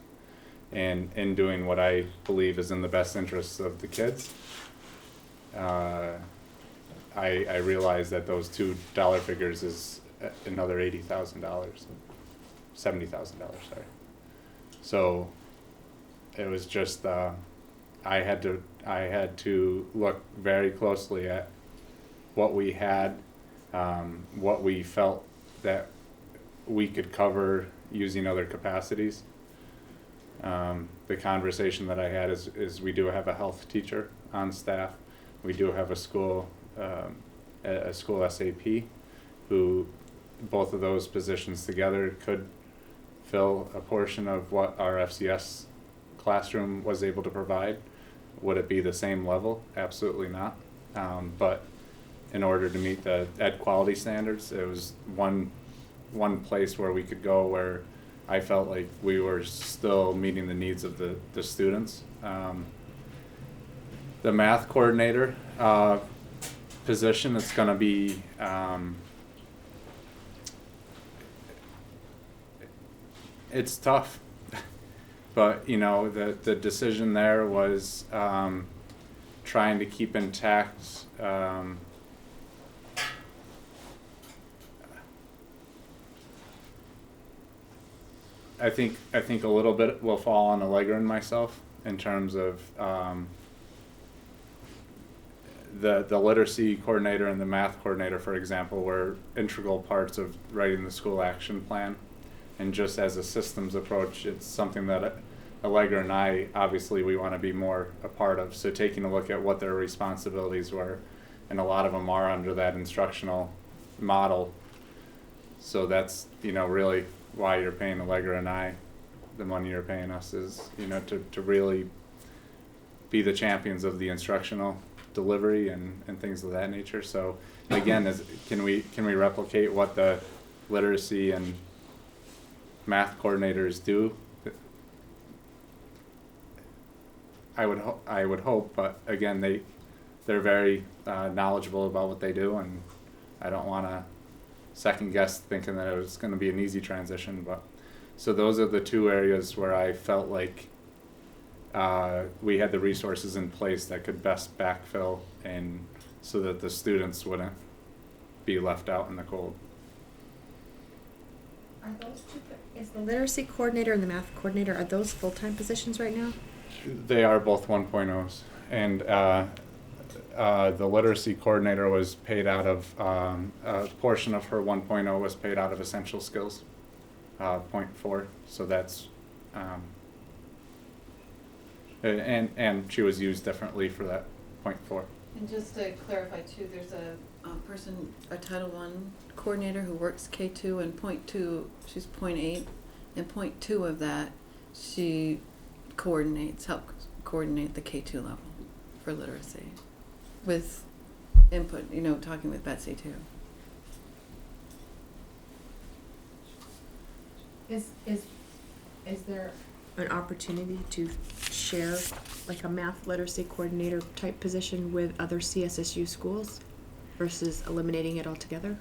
and in doing what I believe is in the best interests of the kids. I realize that those $2 figures is another $80,000, $70,000, sorry. So it was just I had to look very closely at what we had, what we felt that we could cover using other capacities. The conversation that I had is we do have a health teacher on staff. We do have a school SAP, who both of those positions together could fill a portion of what our FCS classroom was able to provide. Would it be the same level? Absolutely not. But in order to meet the ed quality standards, it was one place where we could go where I felt like we were still meeting the needs of the students. The math coordinator position, it's going to be it's tough, but you know the decision there was trying to keep intact. I think a little bit will fall on Allegra and myself in terms of the literacy coordinator and the math coordinator, for example, were integral parts of writing the school action plan. And just as a systems approach, it's something that Allegra and I, obviously, we want to be more a part of. So taking a look at what their responsibilities were, and a lot of them are under that instructional model. So that's, really why you're paying Allegra and I the money you're paying us is, to really be the champions of the instructional delivery and things of that nature. So again, can we replicate what the literacy and math coordinators do? I would hope, but again, they're very knowledgeable about what they do, and I don't want to second guess thinking that it was going to be an easy transition. But so those are the two areas where I felt like we had the resources in place that could best backfill, and so that the students wouldn't be left out in the cold. Are those two, is the literacy coordinator and the math coordinator, are those full-time positions right now? They are both 1.0s, and the literacy coordinator was paid out of a portion of her 1.0 was paid out of essential skills, 0.4. So that's and she was used differently for that 0.4. And just to clarify too, there's a person, a Title I coordinator who works K2, and 0.2, she's 0.8, and 0.2 of that she helps coordinate the K2 level for literacy with input, talking with Betsy too. Is there an opportunity to share like a math literacy coordinator type position with other CSSU schools versus eliminating it altogether?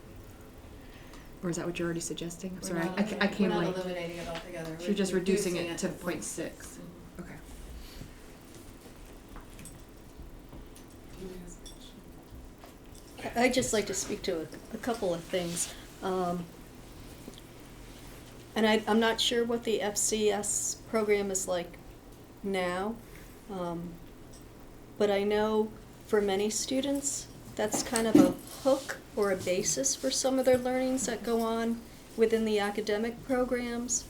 Or is that what you're already suggesting? I'm sorry, I came We're late. not eliminating it altogether. So you're just reducing it it to 0.6. Okay. I'd just like to speak to a couple of things. And I'm not sure what the FCS program is like now, but I know for many students that's kind of a hook or a basis for some of their learnings that go on within the academic programs.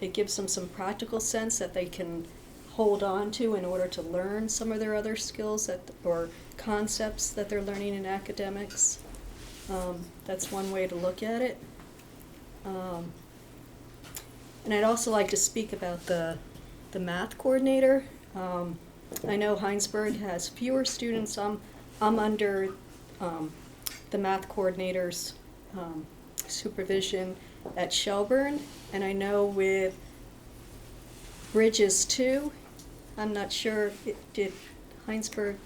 It gives them some practical sense that they can hold on to in order to learn some of their other skills or concepts that they're learning in academics. That's one way to look at it. And I'd also like to speak about the math coordinator. I know Hinesburg has fewer students. I'm under the math coordinator's supervision at Shelburne, and I know with Bridges 2, I'm not sure, did Hinesburg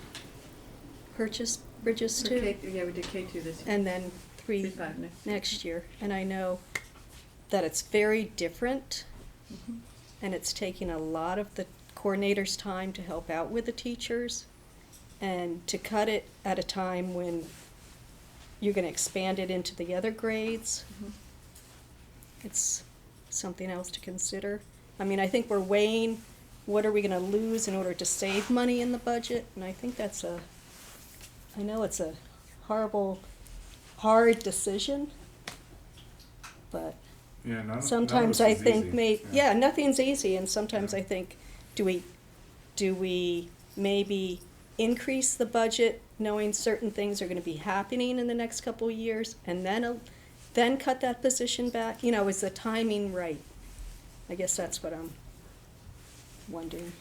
purchase Bridges 2? Yeah, we did K2 this year. And then 3 next year. And I know that it's very different, and it's taking a lot of the coordinator's time to help out with the teachers, and to cut it at a time when you're going to expand it into the other grades. It's something else to consider. I mean, I think we're weighing what are we going to lose in order to save money in the budget, and I think that's I know it's a horrible, hard decision, but sometimes I think nothing's easy, and sometimes I think, do we maybe increase the budget knowing certain things are going to be happening in the next couple of years, and then cut that position back? Is the timing right? I guess that's what I'm wondering.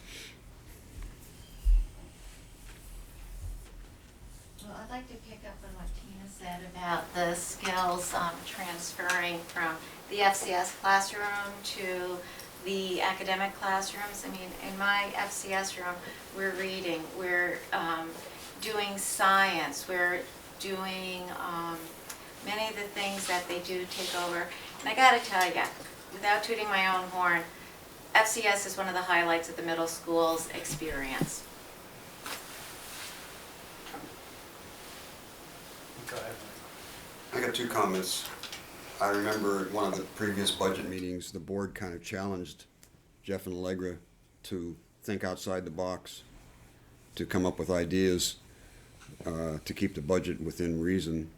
Well, I'd like to pick up on what Tina said about the skills transferring from the FCS classroom to the academic classrooms. I mean, in my FCS room, we're reading, we're doing science, we're doing many of the things that they do take over. And I gotta tell you, without tooting my own horn, FCS is one of the highlights of the middle school's experience. Go ahead. I got two comments. I remember at one of the previous budget meetings, the board kind of challenged Jeff and Allegra to think outside the box, to come up with ideas, to keep the budget within reason.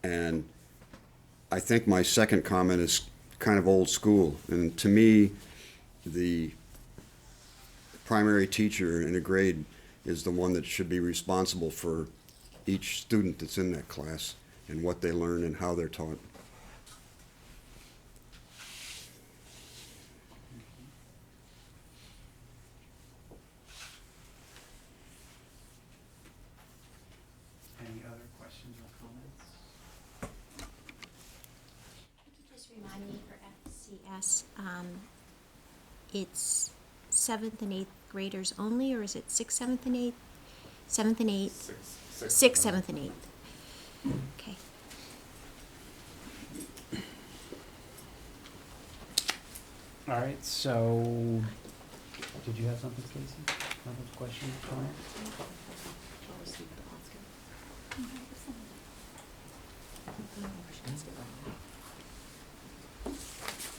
And I think my second comment is kind of old school. And to me, the primary teacher in a grade is the one that should be responsible for each student that's in that class and what they learn and how they're taught. Any other questions or comments? Could you just remind me for FCS, it's 7th and 8th graders only, or is it 6th, 7th, and 8th? 7th and 8th? 6th, 7th, and 8th. Okay. All right, so, did you have something, Stacy? Another question, comment?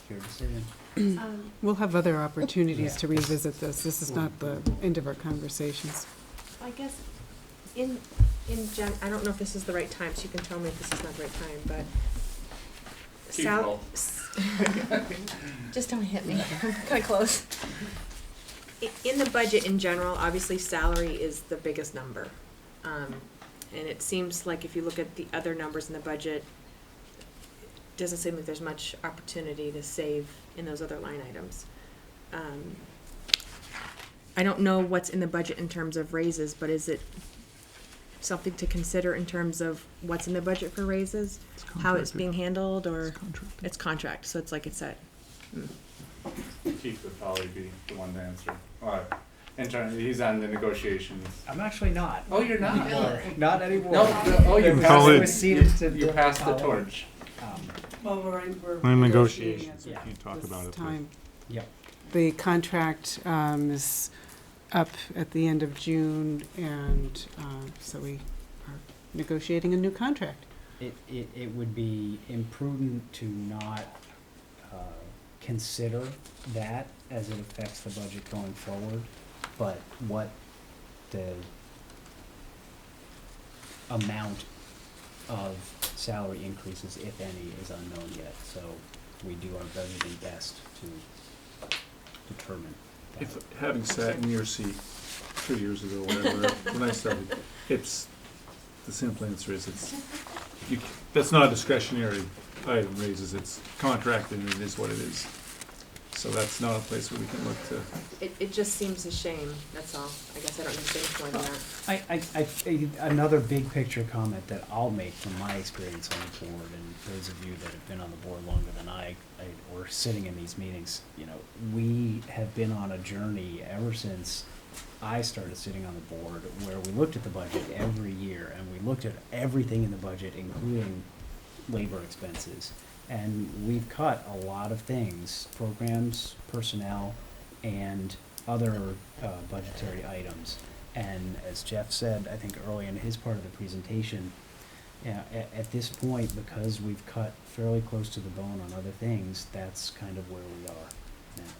Your decision. We'll have other opportunities to revisit this. This is not the end of our conversations. I guess in I don't know if this is the right time, so you can tell me if this is not the right time, but just don't hit me. I'm kind of close. In the budget in general, obviously salary is the biggest number. And it seems like if you look at the other numbers in the budget, it doesn't seem like there's much opportunity to save in those other line items. I don't know what's in the budget in terms of raises, but is it something to consider in terms of what's in the budget for raises? How it's being handled, or it's contract, so it's like it's set. Keith would probably be the one to answer. Internally, he's on the negotiations. I'm actually not. Oh, you're not? Anymore. Not anymore. No, you passed the torch. Well, we're in negotiations, we can't talk about it. Time. Yep. The contract is up at the end of June, and so we are negotiating a new contract. It would be imprudent to not consider that as it affects the budget going forward, but what the amount of salary increases, if any, is unknown yet, so we do our budgeting best to determine that. If, having sat in your seat 2 years ago, whatever, when I started, it's, the simple answer is that's not a discretionary item, raises, it's contracted and it is what it is. So that's not a place where we can look to. It just seems a shame, that's all. I guess I don't need to say more than that. Another big picture comment that I'll make from my experience on the board, and those of you that have been on the board longer than I or sitting in these meetings, you know, we have been on a journey ever since I started sitting on the board where we looked at the budget every year and we looked at everything in the budget, including labor expenses. And we've cut a lot of things, programs, personnel, and other budgetary items. And as Jeff said, I think early in his part of the presentation, at this point, because we've cut fairly close to the bone on other things, that's kind of where we are now.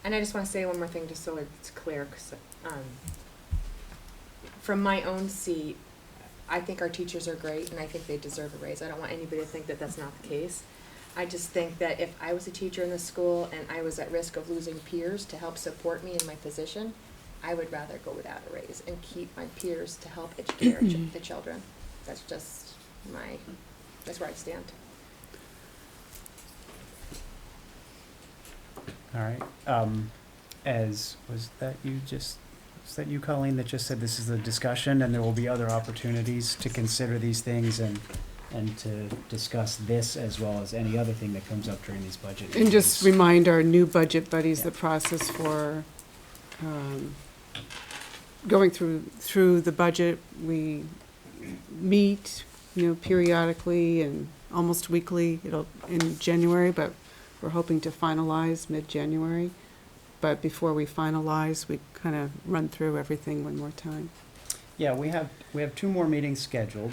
And I just want to say one more thing, just so it's clear, 'cause, from my own seat, I think our teachers are great, and I think they deserve a raise. I don't want anybody to think that that's not the case. I just think that if I was a teacher in the school and I was at risk of losing peers to help support me in my position, I would rather go without a raise and keep my peers to help educate the children. That's just that's where I stand. All right. Was that you, Colleen, that just said this is a discussion and there will be other opportunities to consider these things and to discuss this as well as any other thing that comes up during these budget meetings? And just remind our new budget buddies the process for going through the budget. We meet, periodically and almost weekly. In January, but we're hoping to finalize mid-January. But before we finalize, we kind of run through everything one more time. Yeah, we have 2 more meetings scheduled.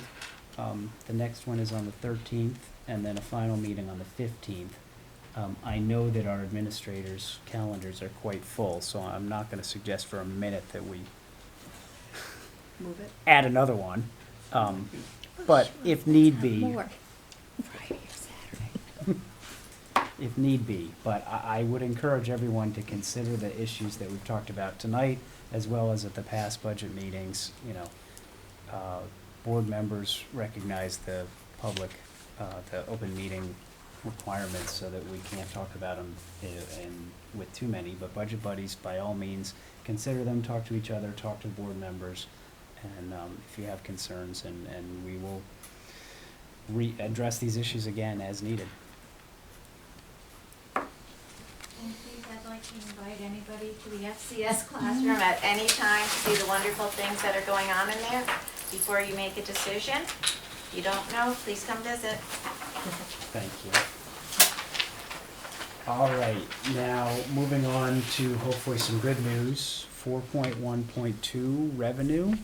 The next one is on the 13th, and then a final meeting on the 15th. I know that our administrators' calendars are quite full, so I'm not gonna suggest for a minute that we Move it. add another one. But if need be, More. Friday or Saturday. if need be, but I would encourage everyone to consider the issues that we've talked about tonight, as well as at the past budget meetings. You know, board members recognize the public, the open meeting requirements, so that we can't talk about them with too many, but budget buddies, by all means, consider them, talk to each other, talk to board members, and if you have concerns, and we will address these issues again as needed. And please, I'd like to invite anybody to the FCS classroom at any time to see the wonderful things that are going on in there before you make a decision. If you don't know, please come visit. Thank you. All right, now moving on to hopefully some good news. 4.1.2 revenue.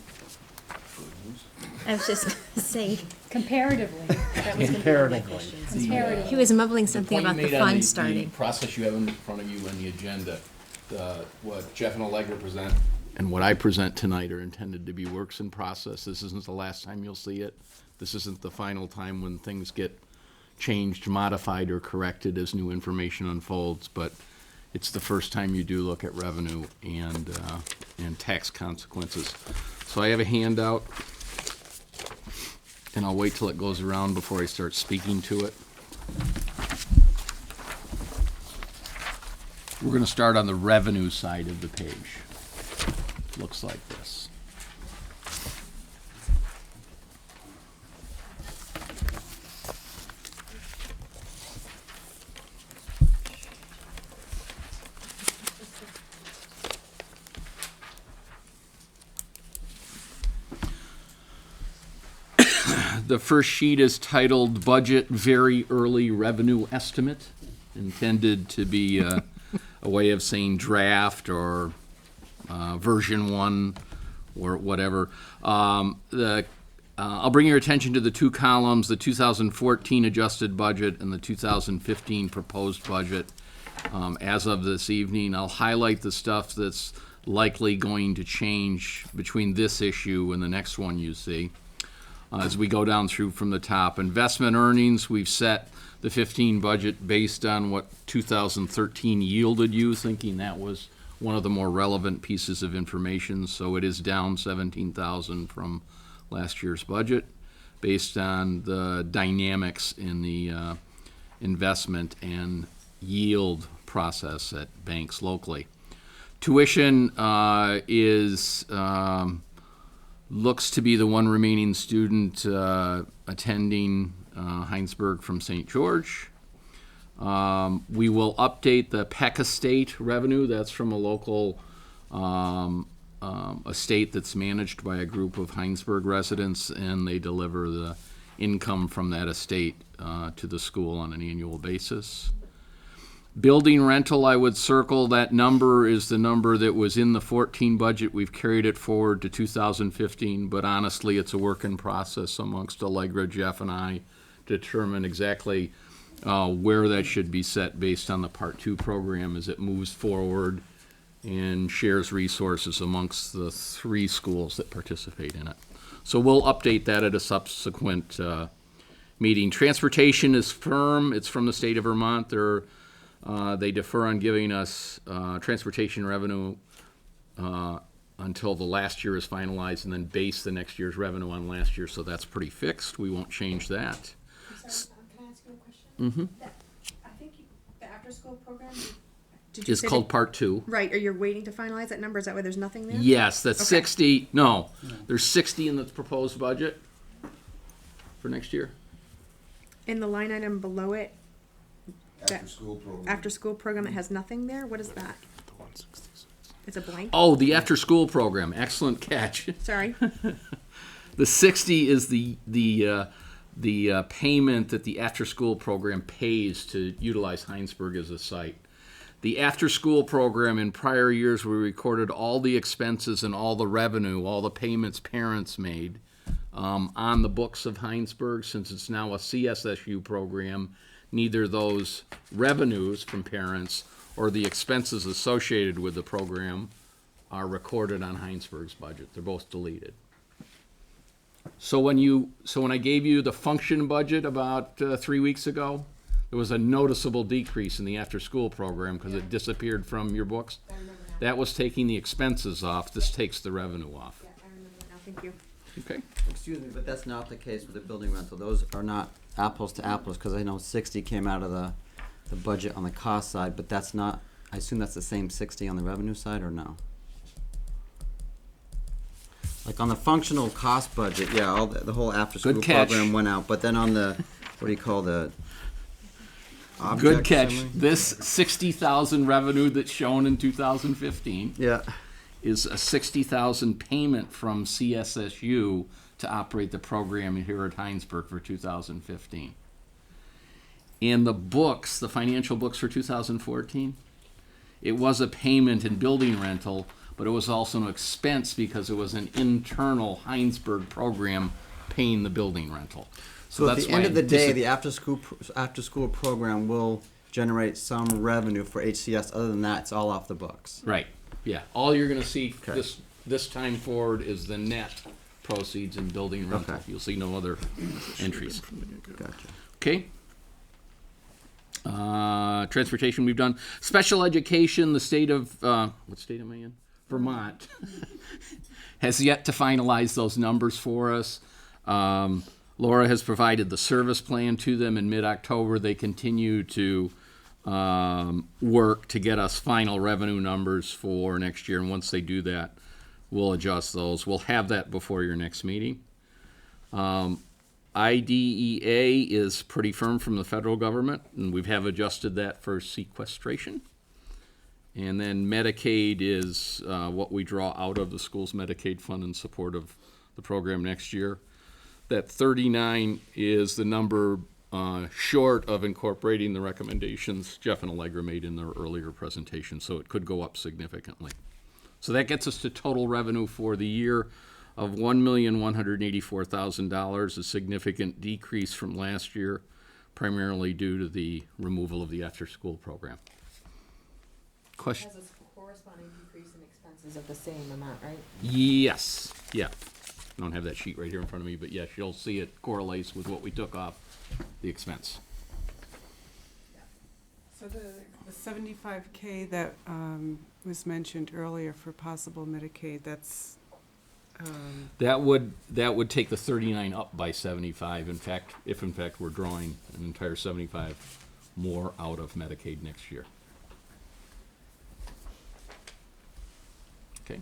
I was just gonna say, Comparatively, That was gonna be one of my Comparatively. questions. comparatively. he was mumbling something about the fund The starting. process you have in front of you and the agenda, what Jeff and Allegra present and what I present tonight are intended to be works in process. This isn't the last time you'll see it. This isn't the final time when things get changed, modified, or corrected as new information unfolds, but it's the first time you do look at revenue and tax consequences. So I have a handout, and I'll wait till it goes around before I start speaking to it. We're going to start on the revenue side of the page. Looks like this. The first sheet is titled Budget Very Early Revenue Estimate, intended to be a way of saying draft or version 1 or whatever. I'll bring your attention to the 2 columns, the 2014 adjusted budget and the 2015 proposed budget. As of this evening, I'll highlight the stuff that's likely going to change between this issue and the next one you see. As we go down through from the top, investment earnings, we've set the 15 budget based on what 2013 yielded you, thinking that was one of the more relevant pieces of information. So it is down 17,000 from last year's budget based on the dynamics in the investment and yield process at banks locally. Tuition is looks to be the one remaining student attending Hinesburg from St. George. We will update the Peck Estate revenue. That's from a local estate that's managed by a group of Hinesburg residents, and they deliver the income from that estate to the school on an annual basis. Building rental, I would circle. That number is the number that was in the 14 budget. We've carried it forward to 2015, but honestly, it's a work in process amongst Allegra, Jeff, and I to determine exactly where that should be set based on the Part 2 program as it moves forward and shares resources amongst the 3 schools that participate in it. So we'll update that at a subsequent meeting. Transportation is firm. It's from the state of Vermont. They defer on giving us transportation revenue until the last year is finalized, and then base the next year's revenue on last year, so that's pretty fixed. We won't change that. I'm sorry, can I ask you a question? Mm-hmm. I think the after-school program, did you It's say called that- Part 2. Right, are you waiting to finalize that number? Is that why there's nothing there? Yes, that's Okay. 60. No, there's 60 in the proposed budget for next year. In the line item below it, After-school program. after-school program that has nothing there, what is that? It's a blank? Oh, the after-school program. Excellent catch. Sorry. The 60 is the payment that the after-school program pays to utilize Hinesburg as a site. The after-school program, in prior years, we recorded all the expenses and all the revenue, all the payments parents made on the books of Hinesburg. Since it's now a CSSU program, neither those revenues from parents or the expenses associated with the program are recorded on Hinesburg's budget. They're both deleted. So when I gave you the function budget about 3 weeks ago, there was a noticeable decrease in the after-school program because it disappeared from your books. That was taking the expenses off. This takes the revenue off. Yeah, I remember that now, thank you. Okay. Excuse me, but that's not the case with the building rental. Those are not apples to apples, because I know 60 came out of the budget on the cost side, but that's not, I assume that's the same 60 on the revenue side, or no? Like on the functional cost budget, yeah, all the whole after-school Good catch. program went out, but then on the, what do you call the? Good object catch. summary? This 60,000 revenue that's shown in 2015 Yeah. is a 60,000 payment from CSSU to operate the program here at Hinesburg for 2015. And the books, the financial books for 2014, it was a payment in building rental, but it was also an expense because it was an internal Hinesburg program paying the building rental. So at that's the end why of the it day, the after-school program will generate some revenue for HCS. Other than that, it's all off the books. Right, yeah. All you're gonna see this time forward is the net proceeds in building rental. Okay. You'll see no other entries. Gotcha. Okay. Transportation we've done. Special education, the state of, what state am I in? Vermont has yet to finalize those numbers for us. Laura has provided the service plan to them in mid-October. They continue to work to get us final revenue numbers for next year, and once they do that, we'll adjust those. We'll have that before your next meeting. IDEA is pretty firm from the federal government, and we have adjusted that for sequestration. And then Medicaid is what we draw out of the school's Medicaid fund in support of the program next year. That 39 is the number short of incorporating the recommendations Jeff and Allegra made in their earlier presentation, so it could go up significantly. So that gets us to total revenue for the year of $1,184,000, a significant decrease from last year, primarily due to the removal of the after-school program. Question? Has a corresponding decrease in expenses of the same amount, right? Yes, yeah. I don't have that sheet right here in front of me, but yes, you'll see it correlates with what we took off the expense. So the 75K that was mentioned earlier for possible Medicaid, that's That would take the 39 up by 75. If in fact we're drawing an entire 75 more out of Medicaid next year. Okay.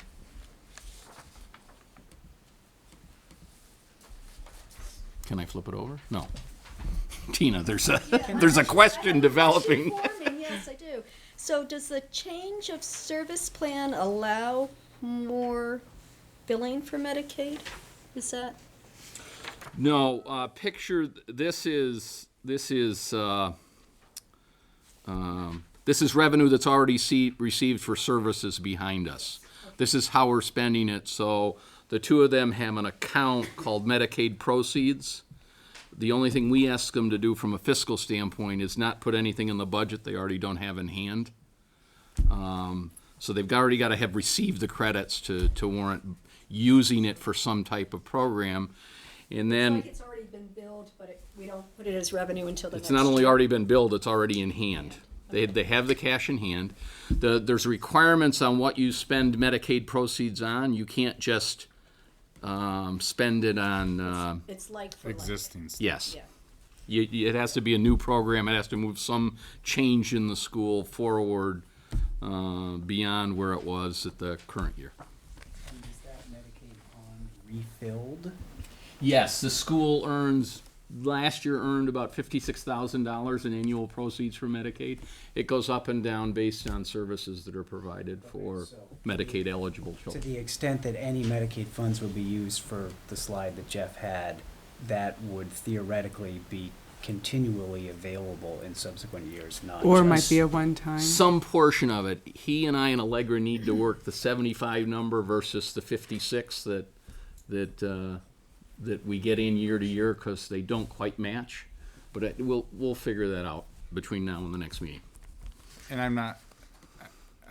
Can I flip it over? No. Tina, there's a question developing. Yes, I do. So does the change of service plan allow more billing for Medicaid? Is that? No, picture, this is revenue that's already received for services behind us. This is how we're spending it. So the two of them have an account called Medicaid proceeds. The only thing we ask them to do from a fiscal standpoint is not put anything in the budget they already don't have in hand. So they've already got to have received the credits to warrant using it for some type of program. And then It's like it's already been billed, but we don't put it as revenue until the it's next not only year. already been billed, it's already in hand. They have the cash in hand. There's requirements on what you spend Medicaid proceeds on. You can't just spend it on It's like for existing stuff. yes. Yeah. It has to be a new program. It has to move some change in the school forward beyond where it was at the current year. And is that Medicaid fund refilled? Yes, the school last year earned about $56,000 in annual proceeds from Medicaid. It goes up and down based on services that are provided for Medicaid eligible To children. the extent that any Medicaid funds would be used for the slide that Jeff had, that would theoretically be continually available in subsequent years, not Or just. might be a one-time. Some portion of it. He and I and Allegra need to work the 75 number versus the 56 that we get in year to year because they don't quite match. But we'll figure that out between now and the next meeting. And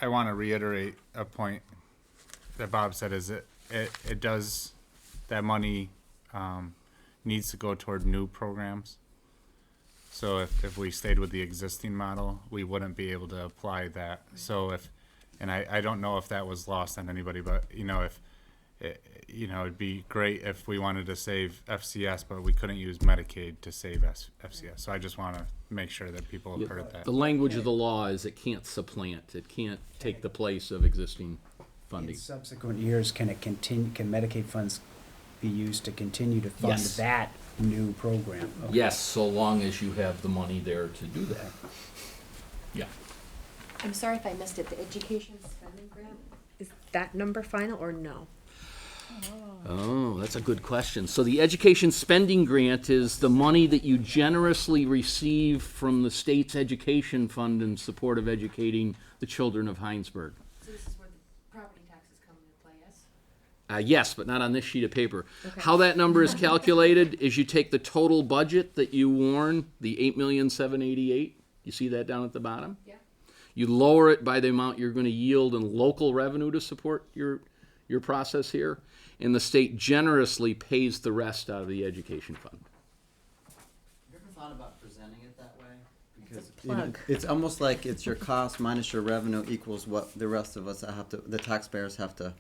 I want to reiterate a point that Bob said, is it does, that money needs to go toward new programs. So if we stayed with the existing model, we wouldn't be able to apply that. So and I don't know if that was lost on anybody, but it'd be great if we wanted to save FCS, but we couldn't use Medicaid to save FCS. So I just want to make sure that people have heard that. The language of the law is it can't supplant. It can't take the place of existing funding. In subsequent years, can Medicaid funds be used to continue to fund Yes. that new program? Okay. Yes, so long as you have the money there to do that. Yeah. I'm sorry if I missed it. The education spending grant, is that number final or no? Oh, that's a good question. So the education spending grant is the money that you generously receive from the state's education fund in support of educating the children of Hinesburg. So this is where the property taxes come into play, yes? Yes, but not on this sheet of paper. Okay. How that number is calculated is you take the total budget that you warn, the $8,788,000. You see that down at the bottom? Yeah. You lower it by the amount you're going to yield in local revenue to support your process here, and the state generously pays the rest out of the education fund. Have you ever thought about presenting it that way? Because plug. it's almost like it's your cost minus your revenue equals what the rest of us the taxpayers have to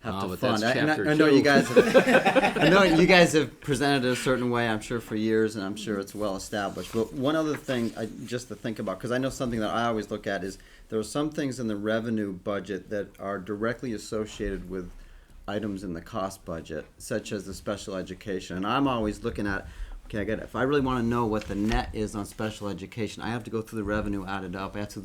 But fund. that's I chapter know 2. you guys have, I know you guys have presented it a certain way, I'm sure, for years, and I'm sure it's well established. But one other thing just to think about, because I know something that I always look at is there are some things in the revenue budget that are directly associated with items in the cost budget, such as the special education. And I'm always looking at, okay, I get it. If I really want to know what the net is on special education, I have to go through the revenue, add it up. I have to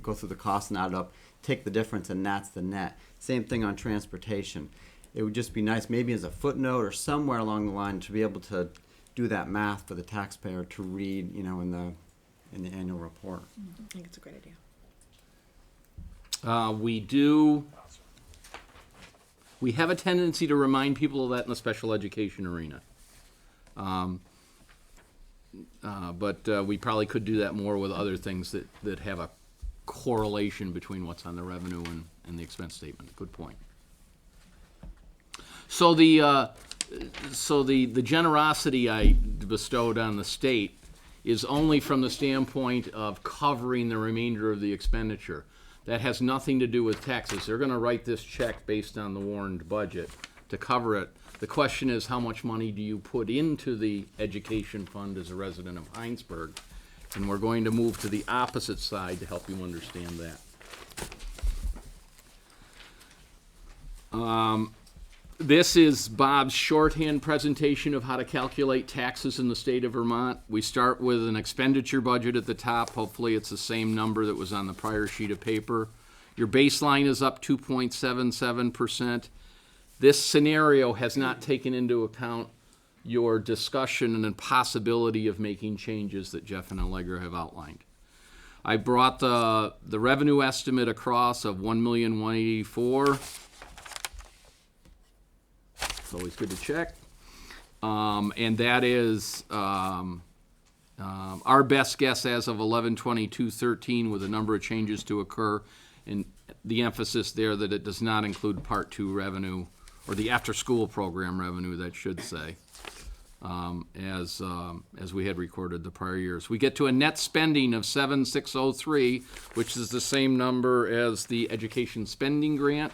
go through the cost and add it up, take the difference, and that's the net. Same thing on transportation. It would just be nice, maybe as a footnote or somewhere along the line, to be able to do that math for the taxpayer to read, in the annual report. I think it's a great idea. We have a tendency to remind people of that in the special education arena. But we probably could do that more with other things that have a correlation between what's on the revenue and the expense statement. Good point. So the generosity I bestowed on the state is only from the standpoint of covering the remainder of the expenditure. That has nothing to do with taxes. They're going to write this check based on the warned budget to cover it. The question is, how much money do you put into the education fund as a resident of Hinesburg? And we're going to move to the opposite side to help you understand that. This is Bob's shorthand presentation of how to calculate taxes in the state of Vermont. We start with an expenditure budget at the top. Hopefully it's the same number that was on the prior sheet of paper. Your baseline is up 2.77%. This scenario has not taken into account your discussion and the possibility of making changes that Jeff and Allegra have outlined. I brought the revenue estimate across of $1,184,000. It's always good to check. And that is our best guess as of 11/22/13 with a number of changes to occur. And the emphasis there that it does not include Part 2 revenue, or the after-school program revenue, that should say, as we had recorded the prior years. We get to a net spending of 7,603, which is the same number as the education spending grant.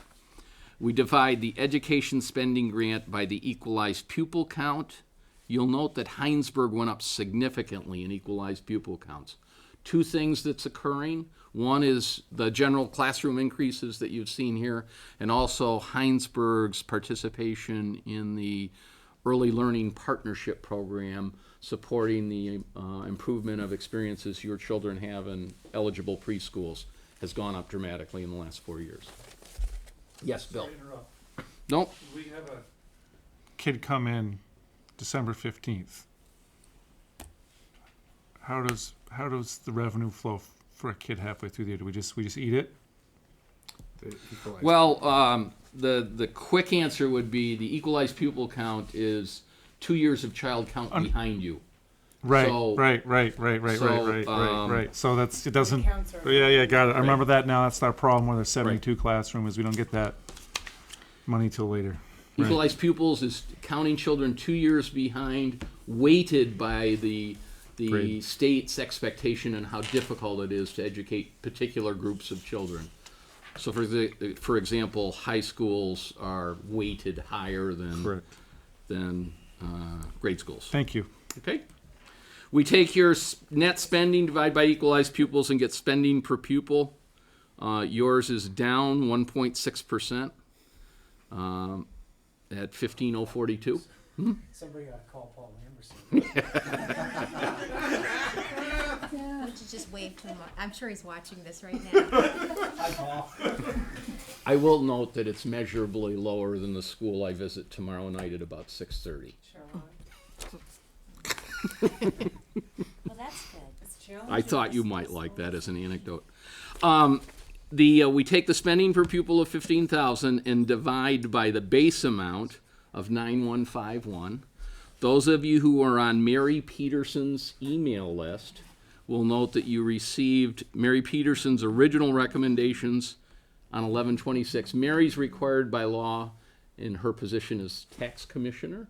We divide the education spending grant by the equalized pupil count. You'll note that Hinesburg went up significantly in equalized pupil counts. Two things that's occurring. One is the general classroom increases that you've seen here, and also Hinesburg's participation in the Early Learning Partnership Program, supporting the improvement of experiences your children have in eligible preschools, has gone up dramatically in the last 4 years. Yes, Bill. Sorry to interrupt. Nope. We have a kid come in December 15th. how does the revenue flow for a kid halfway through the year? Do we just eat it? Well, the quick answer would be the equalized pupil count is 2 years of child count behind you. Right, So- right. So it doesn't. Yeah, got it. I remember that now. That's our problem with the 72 classroom is we don't get that money till later. Right. Equalized pupils is counting children 2 years behind, weighted by the Grade. state's expectation on how difficult it is to educate particular groups of children. So, for example, high schools are weighted higher than grade schools. Thank you. Okay. We take your net spending, divide by equalized pupils, and get spending per pupil. Yours is down 1.6%. At 15,042. Somebody got to call Paul Lamberson. Why don't you just wave to him? I'm sure he's watching this right now. Hi, Paul. I will note that it's measurably lower than the school I visit tomorrow night at about 6:30. Well, that's good. I thought you might like that as an anecdote. We take the spending per pupil of 15,000 and divide by the base amount of 9151. Those of you who are on Mary Peterson's email list will note that you received Mary Peterson's original recommendations on 11/26. Mary's required by law in her position as tax commissioner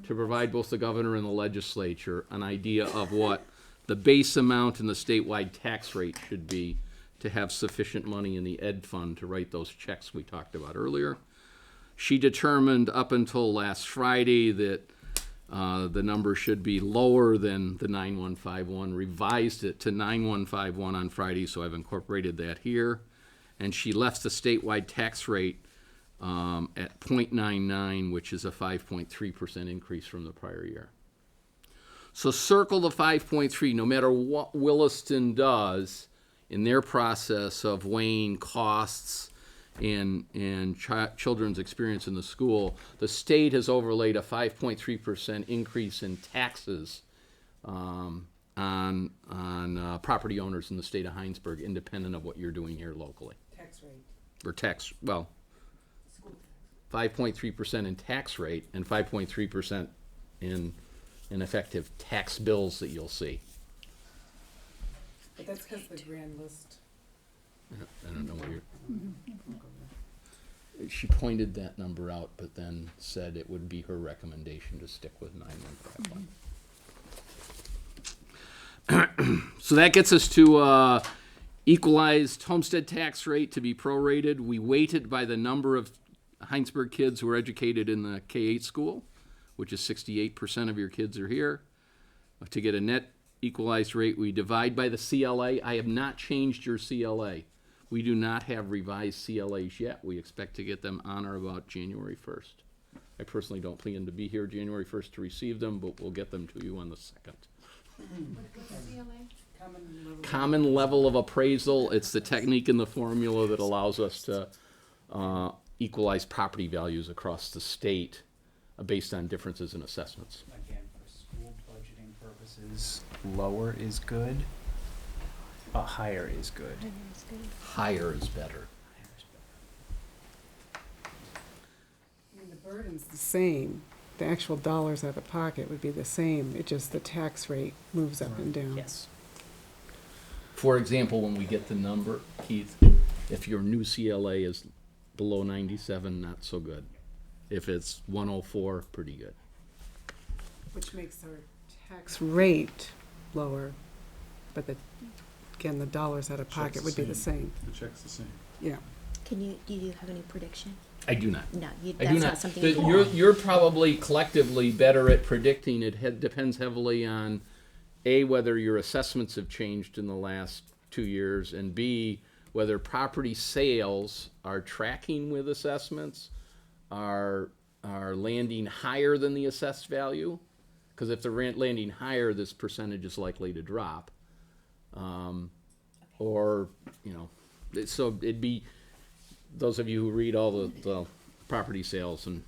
to provide both the governor and the legislature an idea of what the base amount and the statewide tax rate should be to have sufficient money in the ed fund to write those checks we talked about earlier. She determined up until last Friday that the number should be lower than the 9151, revised it to 9151 on Friday, so I've incorporated that here. And she left the statewide tax rate at 0.99, which is a 5.3% increase from the prior year. So circle the 5.3, no matter what Williston does in their process of weighing costs and children's experience in the school, the state has overlaid a 5.3% increase in taxes on property owners in the state of Hinesburg, independent of what you're doing here locally. Tax rate. Or 5.3% in tax rate and 5.3% in effective tax bills that you'll see. But that's because the grand list. I don't know what you're. She pointed that number out, but then said it would be her recommendation to stick with 9151. So that gets us to equalized homestead tax rate to be prorated. We weighted by the number of Hinesburg kids who are educated in the K-8 school, which is 68% of your kids are here. To get a net equalized rate, we divide by the CLA. I have not changed your CLA. We do not have revised CLAs yet. We expect to get them on or about January 1st. I personally don't plan to be here January 1st to receive them, but we'll get them to you on the 2nd. Common level of appraisal. It's the technique and the formula that allows us to equalize property values across the state based on differences in assessments. Again, for school budgeting purposes, lower is good, higher is good. Higher is better. I mean, the burden's the same. The actual dollars out of pocket would be the same. It just the tax rate moves up and down. Yes. For example, when we get the number, Keith, if your new CLA is below 97, not so good. If it's 104, pretty good. Which makes our tax rate lower, but again, the dollars out of pocket would be the same. The check's the same. Yeah. Do you have any prediction? I do not. No, I that's do not not. something The- you can. you're probably collectively better at predicting. It depends heavily on A, whether your assessments have changed in the last 2 years, and B, whether property sales are tracking with assessments, are landing higher than the assessed value. Because if they're landing higher, this percentage is likely to drop. Or, so it'd be, those of you who read all the property sales and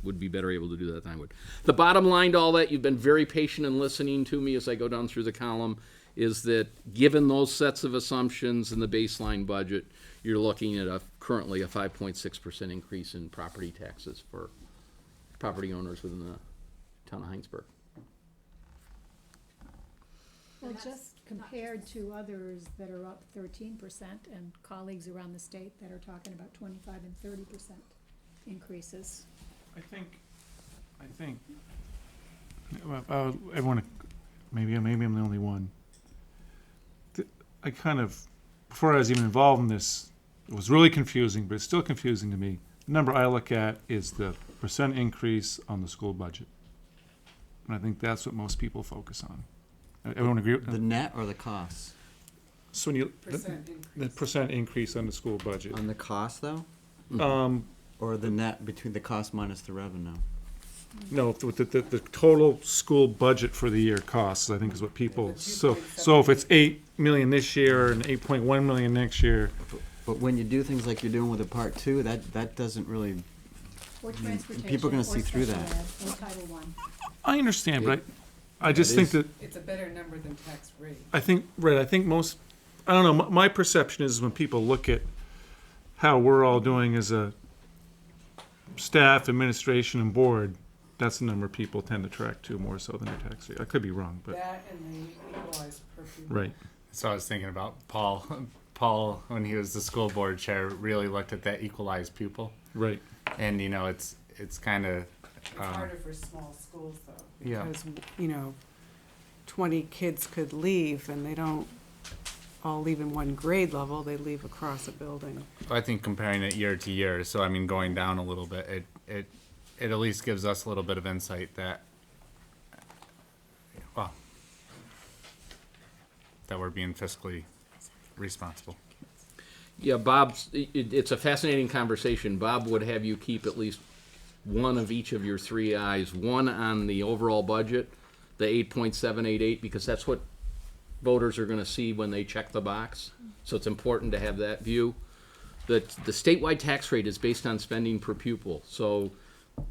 would be better able to do that than I would. The bottom line to all that, you've been very patient in listening to me as I go down through the column, is that given those sets of assumptions in the baseline budget, you're looking at currently a 5.6% increase in property taxes for property owners within the town of Hinesburg. Well, just compared to others that are up 13% and colleagues around the state that are talking about 25 and 30% increases. I think, everyone, maybe I'm the only one. I kind of, before I was even involved in this, it was really confusing, but it's still confusing to me. The number I look at is the percent increase on the school budget. And I think that's what most people focus on. Everyone agree? The net or the costs? So when you, the percent increase on the school budget. On the cost, though? Or the net between the cost minus the revenue? No, the total school budget for the year costs, I think, is what people, so if it's 8 million this year and 8.1 million next year. But when you do things like you're doing with the part two, that doesn't really, Or transportation. people are gonna see through special that. ed, or Title I. I understand, but I just think that, It's a better number than tax rate. I think most, I don't know, my perception is when people look at how we're all doing as a staff, administration, and board, that's the number people tend to track to more so than their tax rate. I could be wrong, but. That and the equalized per pupil. Right. So I was thinking about Paul. Paul, when he was the school board chair, really looked at that equalized pupil. Right. And it's kind of It's harder for small schools though, Yeah. because 20 kids could leave and they don't all leave in one grade level, they leave across a building. I think comparing it year to year, so I mean going down a little bit, it at least gives us a little bit of insight that, well, that we're being fiscally responsible. Yeah, it's a fascinating conversation. Bob would have you keep at least one of each of your three eyes, one on the overall budget, the 8.788, because that's what voters are going to see when they check the box. So it's important to have that view. The statewide tax rate is based on spending per pupil. So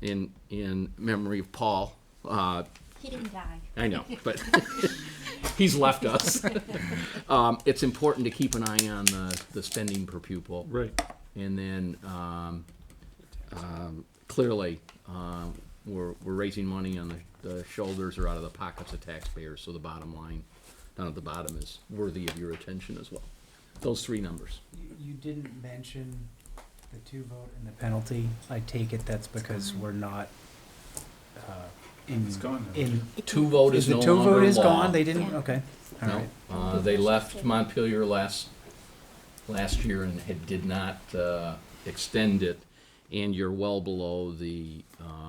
in memory of Paul, He didn't die. I know, but he's left us. It's important to keep an eye on the spending per pupil. Right. And then clearly we're raising money on the shoulders or out of the pockets of taxpayers, so the bottom line down at the bottom is worthy of your attention as well. Those three numbers. You didn't mention the two vote and the penalty. I take it that's because we're not It's gone now. Two vote is no the two longer vote is law. gone? They didn't? Yeah. Okay. All No, right. they left Montpelier last year and did not extend it, and you're well below the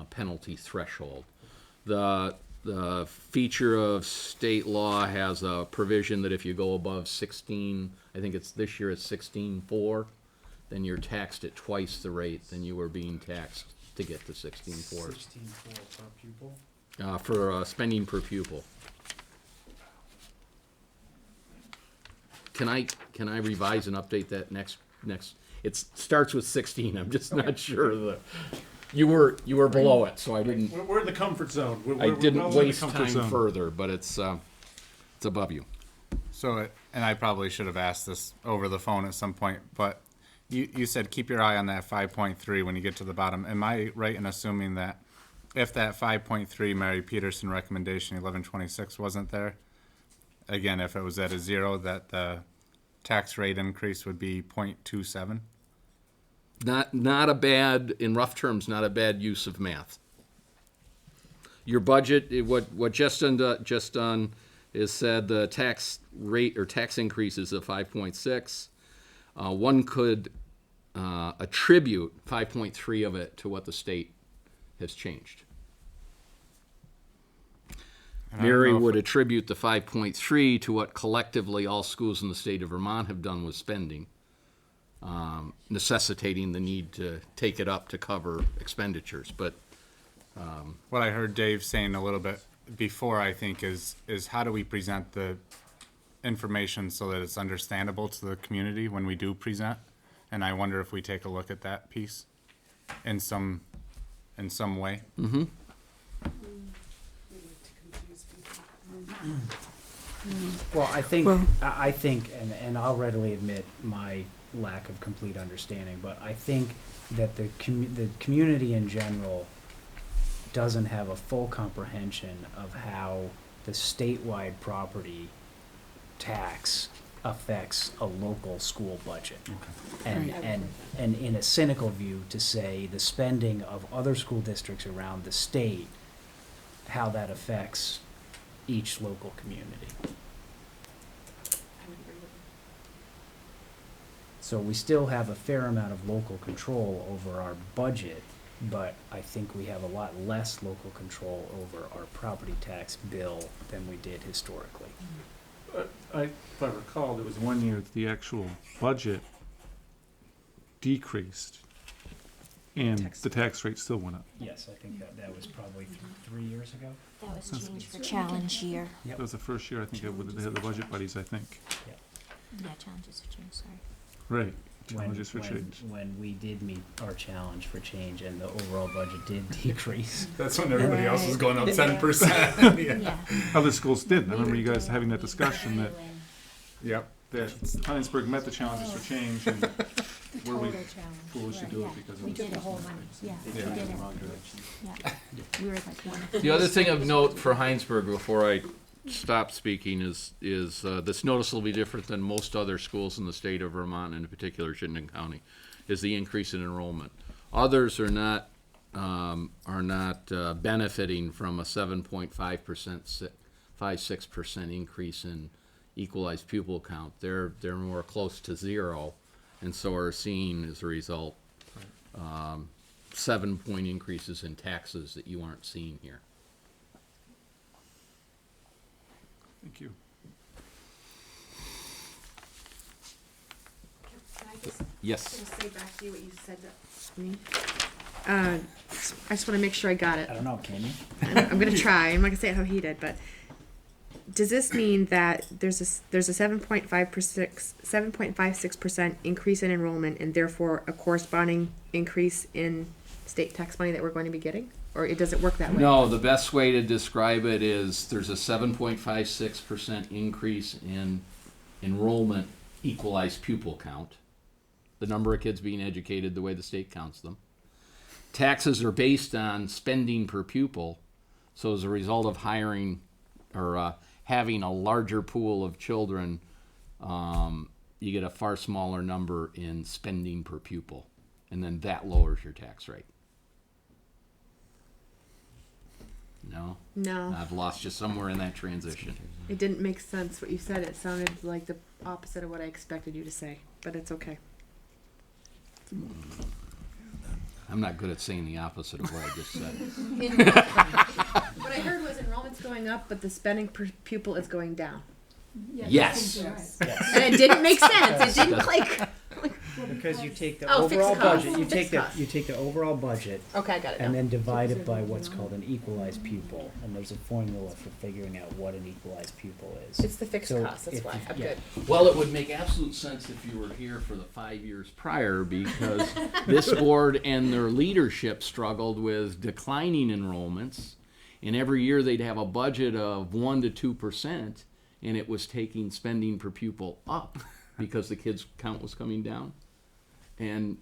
penalty threshold. The feature of state law has a provision that if you go above 16, I think it's this year it's 16.4, then you're taxed at twice the rate than you were being taxed to get to 16.4. 16.4 per pupil. For spending per pupil. Can I revise and update that next? It starts with 16. I'm just not sure you were below it, so I didn't. We're in the comfort zone. I didn't well in the waste comfort time zone. further, but it's above you. So, and I probably should have asked this over the phone at some point, but you said keep your eye on that 5.3 when you get to the bottom. Am I right in assuming that if that 5.3 Mary Peterson recommendation 1126 wasn't there, again, if it was at a 0, that the tax rate increase would be 0.27? Not a bad, in rough terms, not a bad use of math. Your budget, what just done is said the tax rate or tax increase is of 5.6. One could attribute 5.3 of it to what the state has changed. Mary would attribute the 5.3 to what collectively all schools in the state of Vermont have done with spending, necessitating the need to take it up to cover expenditures. But what I heard Dave saying a little bit before, I think, is how do we present the information so that it's understandable to the community when we do present? And I wonder if we take a look at that piece in some in some way. Mm-hmm. Well, I think, Well- I think, and I'll readily admit my lack of complete understanding, but I think that the community in general doesn't have a full comprehension of how the statewide property tax affects a local school budget. And, Right. and in a cynical view, to say the spending of other school districts around the state, how that affects each local community. So we still have a fair amount of local control over our budget, but I think we have a lot less local control over our property tax bill than we did historically. If I recall, there was one year that the actual budget decreased, and the tax rate still went up. Yes, I think that was probably 3 years ago. That was changed for challenge year. Yep. That was the first year, I think, with the budget buddies, I think. Yeah, challenges for change, sorry. Right, When- challenges for when- change. When we did meet our challenge for change and the overall budget did decrease. That's when everybody else was going up Right. 10%. Yeah. Other schools didn't. I remember you guys having that discussion that Yep. Hinesburg met the challenges for change, and were we Total challenge, foolish to right. do Yeah. it because of We this? took the whole money. Yeah, we Yeah. did it. Wrong direction. Yeah. We were like one of The other thing of note for Hinesburg before I stop speaking is this notice will be different than most other schools in the state of Vermont, and in particular Chittenden County, is the increase in enrollment. Others are not benefiting from a 7.56% increase in equalized pupil count. They're more close to zero, and so are seeing as a result 7-point increases in taxes that you aren't seeing here. Thank you. Can I just Yes. say back to you what you said to me? I just want to make sure I got it. I don't know, can you? I'm gonna try. I'm not gonna say it how he did, but does this mean that there's a 7.56% increase in enrollment and therefore a corresponding increase in state tax money that we're going to be getting, or it doesn't work that way? No, the best way to describe it is there's a 7.56% increase in enrollment equalized pupil count, the number of kids being educated the way the state counts them. Taxes are based on spending per pupil, so as a result of hiring or having a larger pool of children, you get a far smaller number in spending per pupil, and then that lowers your tax rate. No? No. I've lost you somewhere in that transition. It didn't make sense what you said. It sounded like the opposite of what I expected you to say, but it's okay. I'm not good at saying the opposite of what I just said. What I heard was enrollment's going up, but the spending per pupil is going down. Yes. And it didn't make sense. It didn't click. Because you take the Oh, fixed overall cost. budget, Fixed cost. you take the overall budget Okay, I got it and now. then divide it by what's called an equalized pupil, and there's a formula for figuring out what an equalized pupil is. It's the fixed So cost. That's if why. you- I'm yeah. good. Well, it would make absolute sense if you were here for the 5 years prior, because this board and their leadership struggled with declining enrollments, and every year they'd have a budget of 1 to 2%, and it was taking spending per pupil up because the kids' count was coming down. And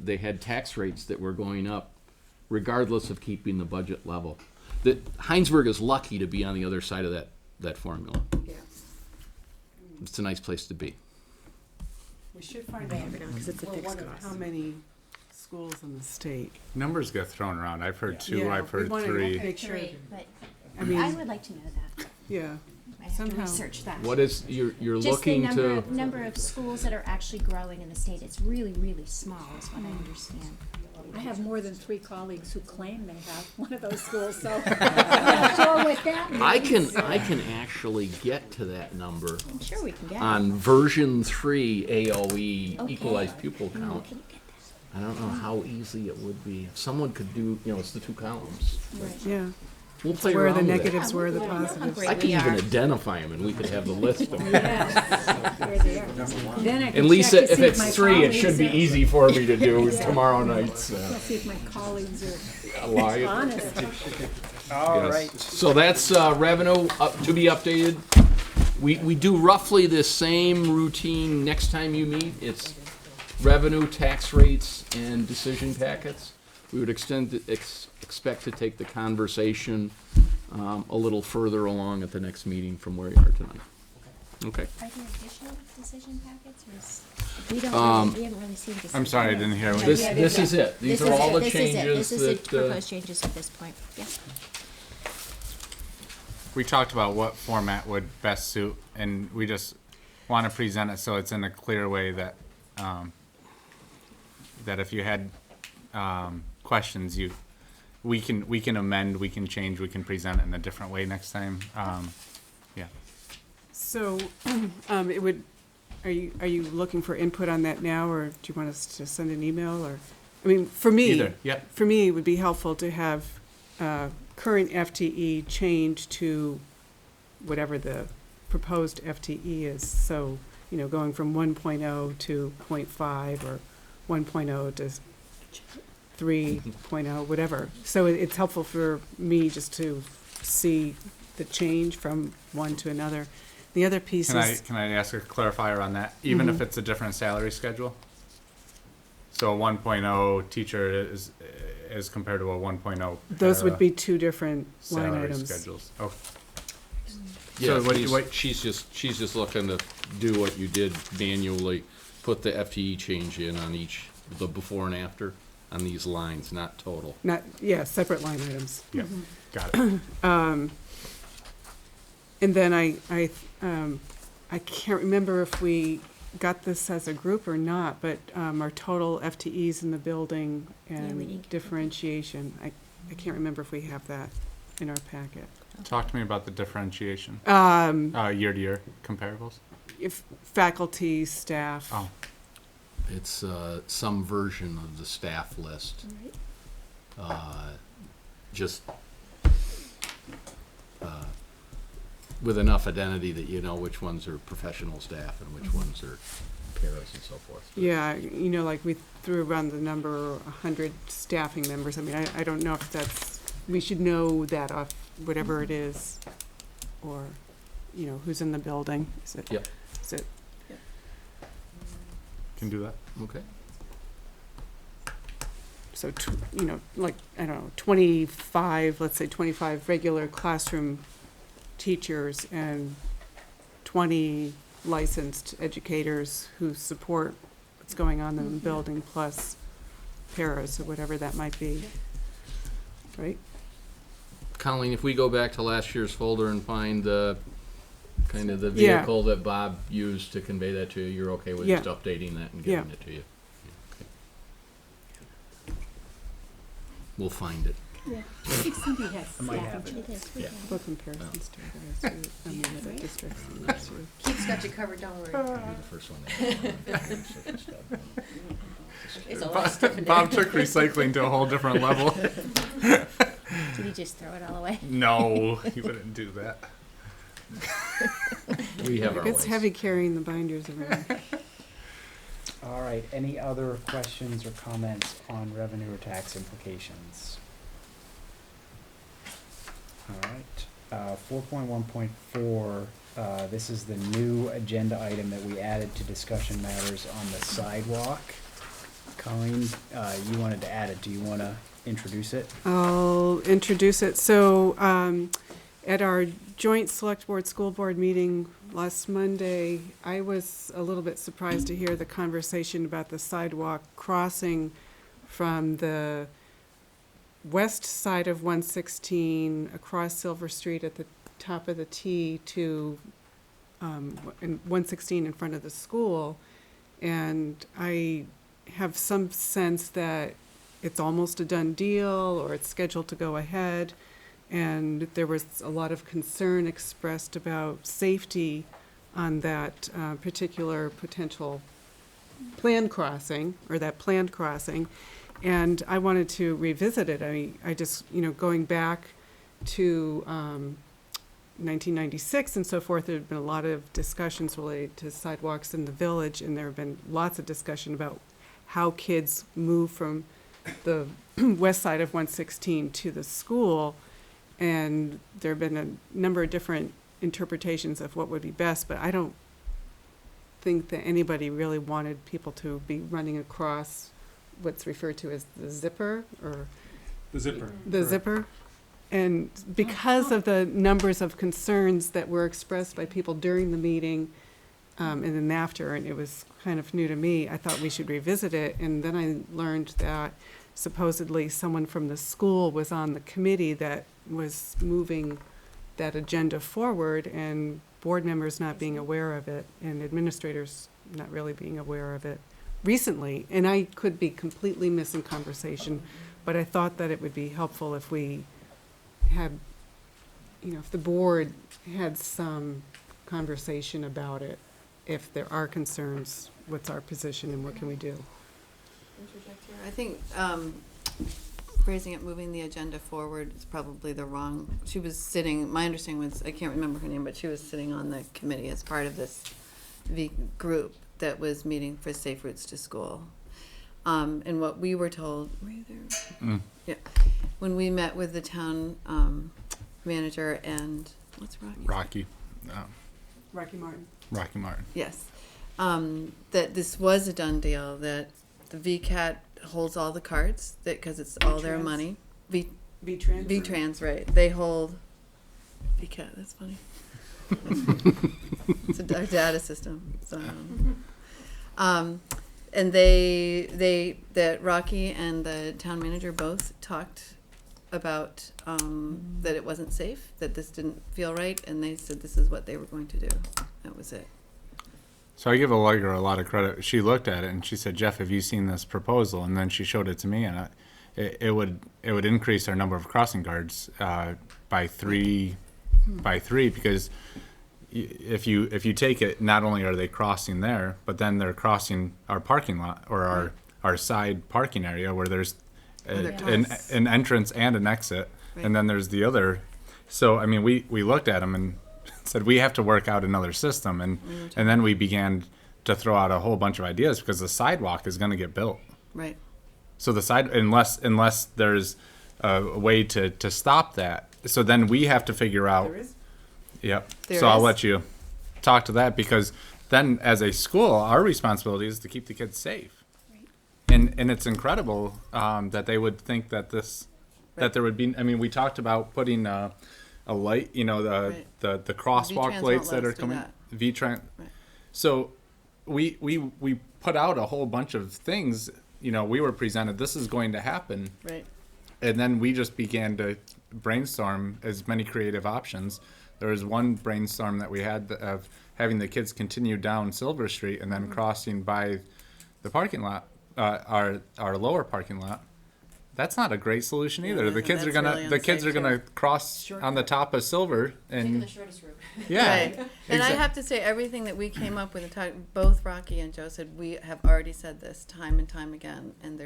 they had tax rates that were going up regardless of keeping the budget level. Hinesburg is lucky to be on the other side of that formula. Yeah. It's a nice place to be. We should find I out. have it now, 'cause it's a We're fixed one of cost. how many schools in the state. Numbers get thrown around. I've heard 2, Yeah, I've we heard wanna 3. make sure. But I mean, I would like to know that. yeah. I have to Somehow. research that. What is you're Just looking the to? number of schools that are actually growing in the state. It's really, really small, is what I understand. I have more than 3 colleagues who claim they have one of those schools, so I'm not sure what that means. I can actually get to that number I'm sure we can get on version 3 AOE Okay. equalized pupil it. count. Can you get this? I don't know how easy it would be. If someone could do, it's the 2 columns. Right. Yeah. We'll play Where are the around with it. negatives, where are the positives? I can even identify them, and we could have the list of them. Then I And can Lisa, check to if see it's my 3, it should be colleagues are- easy for me to do tomorrow night's Let's see if my colleagues are live. honest. All Yes. right. So that's revenue up to be updated. We do roughly the same routine next time you meet. It's revenue, tax rates, and decision packets. We would expect to take the conversation a little further along at the next meeting from where we are tonight. Okay. Are there additional decision packets, or is, we don't, we haven't really seen decision. I'm sorry, I didn't hear what This is it. These are all the changes This is it, that. proposed changes at this point, yeah. We talked about what format would best suit, and we just want to present it so it's in a clear way that that if you had questions, we can amend, we can change, we can present it in a different way next time. Yeah. So, it would, are you looking for input on that now, or do you want us to send an email, or, I mean, for me. Either, yeah. For me, it would be helpful to have, current FTE change to whatever the proposed FTE is, so, going from 1.0 to 0.5, or 1.0 to 3.0, whatever. So it's helpful for me just to see the change from one to another. The other piece is. Can I ask a clarifier on that? Even if it's a different salary schedule? So a 1.0 teacher is compared to a 1.0. Those would be two different line salary items. schedules. Oh. Yeah, So she's just looking to do what you did manually, put the FTE change in on each, the before and after on these lines, not total. Separate line items. Yeah, got it. And then I can't remember if we got this as a group or not, but our total FTEs in the building we need and to get that. differentiation, I can't remember if we have that in our packet. Talk to me about the differentiation. Year to year comparables. If faculty, staff. Oh. It's some version of the staff list. Just with enough identity that you know which ones are professional staff and which ones are paras and so forth. Yeah, like we threw around the number 100 staffing members. I mean, I don't know if that's, we should know that off whatever it is, or, who's in the building. Is it? Yep. Is it? Can do that. Okay. So, like, I don't know, 25, let's say 25 regular classroom teachers and 20 licensed educators who support what's going on in the building, plus paras or whatever that might be, right? Colleen, if we go back to last year's folder and find the kind of the Yeah. vehicle that Bob used to convey that to you, you're okay with Yeah. just updating that and Yeah. getting it to you? Okay. We'll find it. Yeah. I think Cindy has I might have staffing. it. It is, we Yeah. have. What comparisons to the rest of the districts and the rest of Keith's got you covered, don't worry. You're the first one that- It's a lot of stuff in there. Bob took recycling to a whole different level. Did he just throw it all away? No, he wouldn't do that. We have our It's ways. heavy carrying the binders around. All right, any other questions or comments on revenue or tax implications? All right, 4.1.4, this is the new agenda item that we added to discussion matters on the sidewalk. Colleen, you wanted to add it, do you want to introduce it? I'll introduce it. So, at our joint select board school board meeting last Monday, I was a little bit surprised to hear the conversation about the sidewalk crossing from the west side of 116 across Silver Street at the top of the T to 116 in front of the school. And I have some sense that it's almost a done deal, or it's scheduled to go ahead. And there was a lot of concern expressed about safety on that particular potential planned crossing, or that planned crossing. And I wanted to revisit it. I just, going back to 1996 and so forth, there have been a lot of discussions related to sidewalks in the village, and there have been lots of discussion about how kids move from the west side of 116 to the school, and there have been a number of different interpretations of what would be best, but I don't think that anybody really wanted people to be running across what's referred to as the zipper, or The zipper. the zipper. And because of the numbers of concerns that were expressed by people during the meeting, and then after, and it was kind of new to me, I thought we should revisit it. And then I learned that supposedly someone from the school was on the committee that was moving that agenda forward, and board members not being aware of it, and administrators not really being aware of it recently. And I could be completely missing conversation, but I thought that it would be helpful if we had, if the board had some conversation about it. If there are concerns, what's our position and what can we do? Interject here. I think phrasing it, moving the agenda forward, is probably the wrong. She was sitting, my understanding was, I can't remember her name, but she was sitting on the committee as part of this group that was meeting for Safe Routes to School. And what we were told, were you there? Yeah. When we met with the town manager and, what's Rocky? Rocky Martin. Rocky Martin. Yes. That this was a done deal, that the VCAT holds all the cards, that because it's all their money. V-Trans? V-Trans, right. They hold VCAT, that's funny. It's a data system. So, and that Rocky and the town manager both talked about that it wasn't safe, that this didn't feel right, and they said this is what they were going to do. That was it. So I give Allegra a lot of credit. She looked at it and she said, "Jeff, have you seen this proposal?" And then she showed it to me, and it would increase our number of crossing guards by three because if you take it, not only are they crossing there, but then they're crossing our parking lot or our side parking area where there's an entrance and an exit, Right. and then there's the other. So I mean, we looked at them and said we have to work out another system, and then we began to throw out a whole bunch of ideas because the sidewalk is going to get built. Right. So the side, unless there's a way to stop that, so then we have to figure out. There is? Yep. There So I'll is? let you talk to that, because then as a school, our responsibility is to keep the kids safe. And it's incredible that they would think that that there would be. I mean, we talked about putting a light, the crosswalk V-Trans lights won't that let are us do coming. that. V-Trans. Right. So we put out a whole bunch of things. We were presented, this is going to happen. Right. And then we just began to brainstorm as many creative options. There was one brainstorm that we had of having the kids continue down Silver Street and then crossing by the parking lot, our lower parking lot. That's not a great solution either. Yeah, The kids are that's really gonna unsafe, cross on the top of Silver and shortest route. yeah. Right. And I have to say, everything that we came up with, and both Rocky and Joe said, we have already said this time and time again, and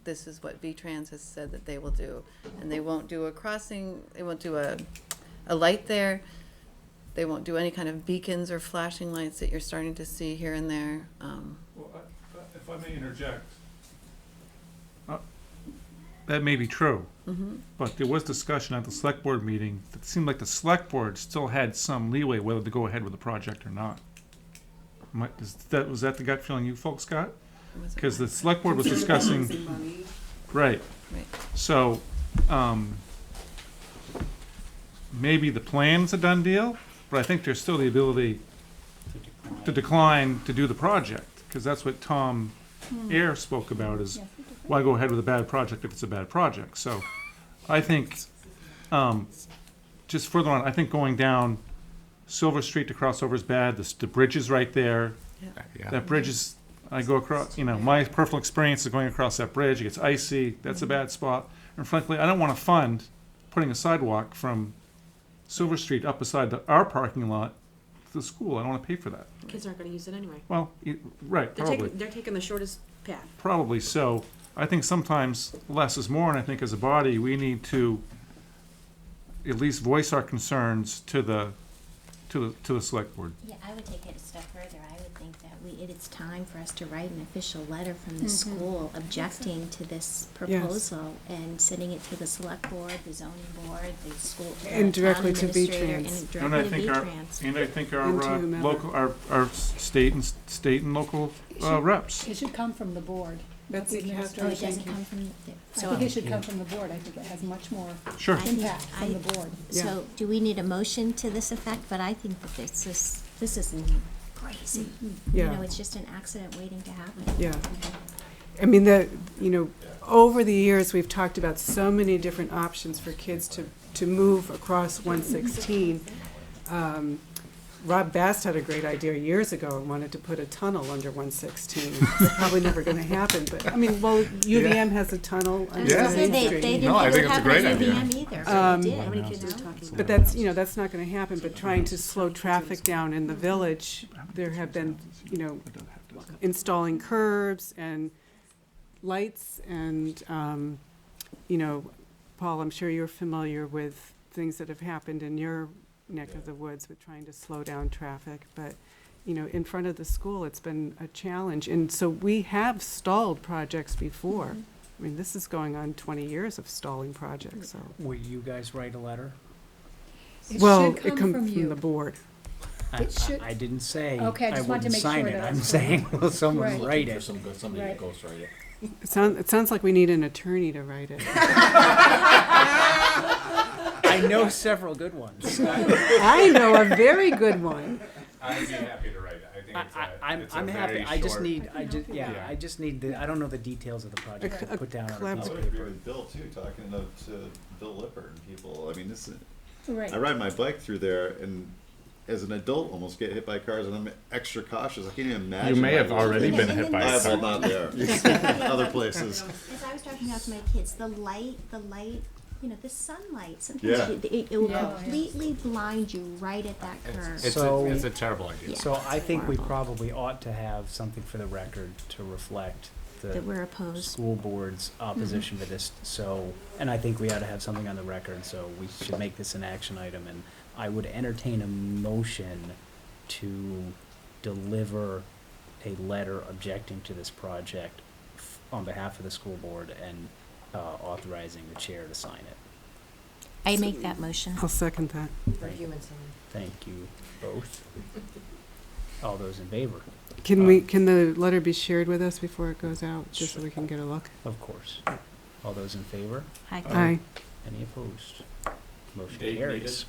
this is what V-Trans has said that they will do. And they won't do a crossing, they won't do a light there. They won't do any kind of beacons or flashing lights that you're starting to see here and there. Well, if I may interject, that may be true, but there was discussion at the select board meeting that it seemed like the select board still had some leeway whether to go ahead with the project or not. Was that the gut feeling you folks got? Because the select board was discussing, right. Right. So, maybe the plan's a done deal, but I think there's still the ability to decline to do the project, because that's what Tom Ayer spoke about, is why go ahead with a bad project if it's a bad project? So I think, just further on, I think going down Silver Street to crossover is bad. The bridge is right there. Yeah. That bridge is, I go across, my personal experience is going across that bridge. It gets icy. That's a bad spot. And frankly, I don't want to fund putting a sidewalk from Silver Street up beside our parking lot to the school. I don't want to pay for that. Kids aren't gonna use it anyway. Well, right, probably. They're taking the shortest path. Probably so. I think sometimes less is more, and I think as a body, we need to at least voice our concerns to the select board. Yeah, I would take it a step further. I would think that it's time for us to write an official letter from the school objecting to this proposal and sending it to the select board, the zoning board, the school, And directly town to administrator, V-Trans. and And I directly think to our, V-Trans. and I think our And to whomever. local, our state and local reps. It should come from the board. not Betsy, the you have to Oh, administration. it doesn't come from the, I so. think it should come from the board. I think it has much more Sure. I think impact from the board. So, do we need a motion to this effect? But I think that this is crazy. You Yeah. know, it's just an accident waiting to happen. Yeah. I mean, over the years, we've talked about so many different options for kids to move across 116. Rob Bast had a great idea years ago and wanted to put a tunnel under 116. It's probably never going to happen, but, I mean, well, UVM has a tunnel under Yeah. Main They Street. didn't have it happen at UVM either, so they did. How many kids are we talking about? But that's not going to happen, but trying to slow traffic down in the village, there have been, installing curbs and lights and, Paul, I'm sure you're familiar with things that have happened in your neck of the woods with trying to slow down traffic, but, in front of the school, it's been a challenge. And so we have stalled projects before. I mean, this is going on 20 years of stalling projects, so. Will you guys write a letter? Well, it comes from the board. It should- I didn't say Okay, I I just wanted to wouldn't make sign sure it. that I'm was saying, correct. will someone Right. write For it? somebody Right. to ghostwrite it. It sounds like we need an attorney to write it. I know several good ones. I know a very good one. I'd be happy to write it. I think it's a I'm happy. very I just short- need, Yeah. I just need I don't know the details of the project to put down on a piece I of would agree paper. with Bill too, talking to Bill Lippert and people, I mean, this is, Right. I ride my bike through there and as an adult almost get hit by cars and I'm extra cautious, I can't even imagine. You may have what it was. already been hit by a I have, car. well, not there, other places. As I was talking about to my kids, the light, the sunlight, Yeah. sometimes it will Yeah. completely blind you right at that curve. It's a terrible idea. Yeah. So I think we Horrible. probably ought to have something for the record to reflect the That we're opposed. school board's opposition to this. So, and I think we ought to have something on the record, so we should make this an action item. And I would entertain a motion to deliver a letter objecting to this project on behalf of the school board and authorizing the chair to sign it. I make that motion. I'll second that. Thank you both. All those in favor? Can the letter be shared with us before it goes out, just so we can get a look? Of course. All those in favor? Aye. Aye. Any opposed? Motion Date carries.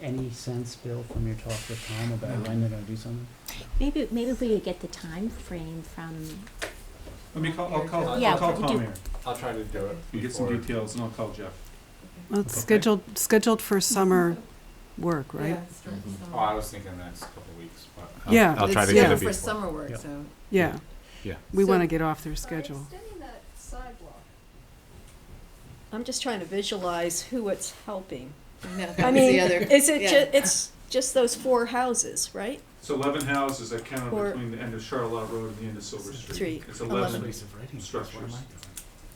Any sense, Bill, from your talk with Tom about when they're gonna do something? Maybe if we could get the time frame from, I'll call Yeah, Tom do- here. I'll try to do it. You get some before- details and I'll call Jeff. Well, it's Okay. scheduled for summer work, right? Oh, I was thinking the next couple of weeks, but Yeah. I'll try It's to get it scheduled for before. summer work, Yep. so. Yeah. Yeah. We So- want to get off their schedule. Extending that sidewalk. I'm just trying to visualize who it's helping. Yeah, that I was mean, the other. is it yeah. it's just those 4 houses, right? It's 11 houses that count Or- between the end of Charlotte Road and the end of Silver Street. Street. It's 11. 11 structures.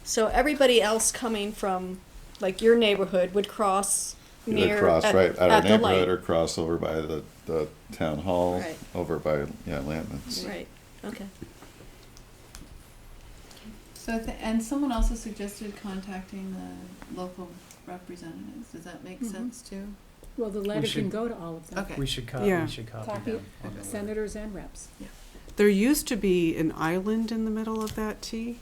So everybody else coming from, like, your neighborhood would cross Either near cross at, right at our at the light. neighborhood or cross over by the town hall, Right. over by, Lampman's. Right, okay. So, and someone also suggested contacting the local representatives. Does that make sense too? Well, the letter should- can go to all of them. Okay. We should Yeah. copy Copy them. on the letter. senators and reps. There used to be an island in the middle of that T,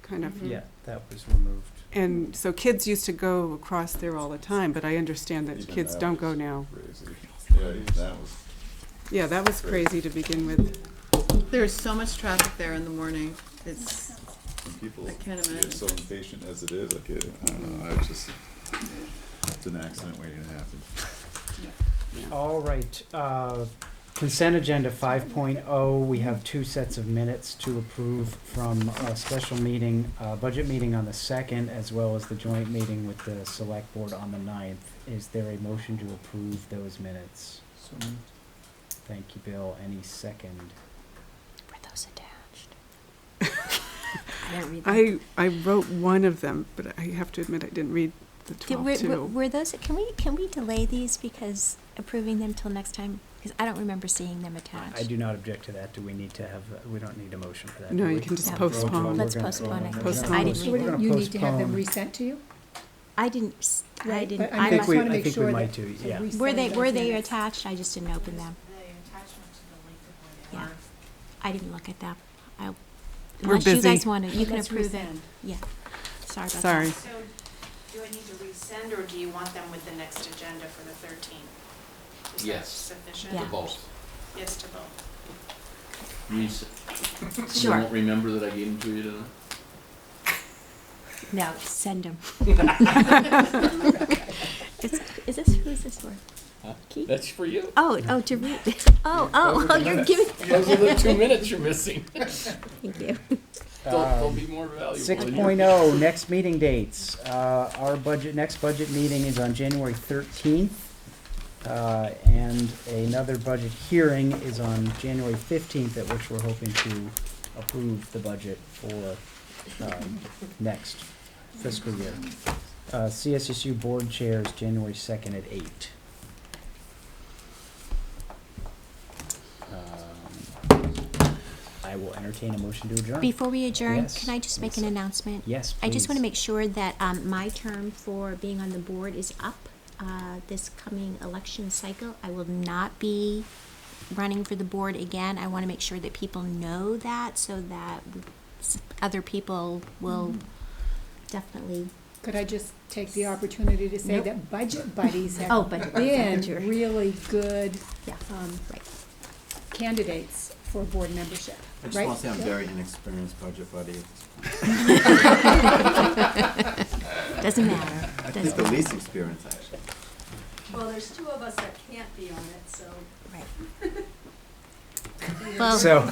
kind of. Yeah, that was removed. And so kids used to go across there all the time, but I understand that Even kids that don't was go now. Crazy. Yeah, even that was. Yeah, that was crazy to begin with. There's so much traffic there in the morning. It's, Some people I can't get imagine. so impatient as it is, I don't know, it's an accident waiting to happen. All right, consent agenda 5.0, we have 2 sets of minutes to approve from a special meeting, budget meeting on the 2nd, as well as the joint meeting with the select board on the 9th. Is there a motion to approve those minutes? Thank you, Bill. Any second? were those attached? I didn't read them. I wrote one of them, but I have to admit I didn't read the 12 too. Were those, can we delay these because approving them till next time? Because I don't remember seeing them attached. I do not object to that. Do we need to have, we don't need a motion for that. No, do you we? can just Yeah. postpone. Let's postpone it. Postpone. I didn't So read them. you need to have them postpone. resent to you? I didn't, I Right, didn't, but I think must, we- wanna I make think we sure might that- too, so yeah. resend were they those minutes. attached? I just didn't open them. Yeah. I didn't look at that. Unless you busy. guys want to, you can Let's approve it. resend. Yeah. Sorry about that. Sorry. So, do I need to resend, or do you want them with the next agenda for the 13th? Is that Yes. sufficient? Yeah. To both. Yes, to both. You Sure. won't remember that I gave them to you tonight? No, send them. Is this, who is this for? Huh? Keith? That's for you. Oh, to read. Oh, you're giving. Those are the 2 minutes you're missing. Thank you. They'll be more valuable. 6.0, next meeting dates. Our next budget meeting is on January 13th. And another budget hearing is on January 15th, at which we're hoping to approve the budget for next fiscal year. CSSU board chairs, January 2nd at 8. I will entertain a motion to adjourn. Before we adjourn, Yes, can I just make an Lisa. announcement? Yes, I just want to please. make sure that my term for being on the board is up this coming election cycle. I will not be running for the board again. I want to make sure that people know that so that other people will definitely. Could I just take the opportunity to say Nope. that Budget Buddies Oh, have Budget been Buddies. really good Yeah, right. candidates for board membership, I just right? want to say I'm Yep. very inexperienced budget buddy. Doesn't matter. I think Doesn't the matter. least experience, actually. Well, there's 2 of us that can't be on it, so. Right. Well, So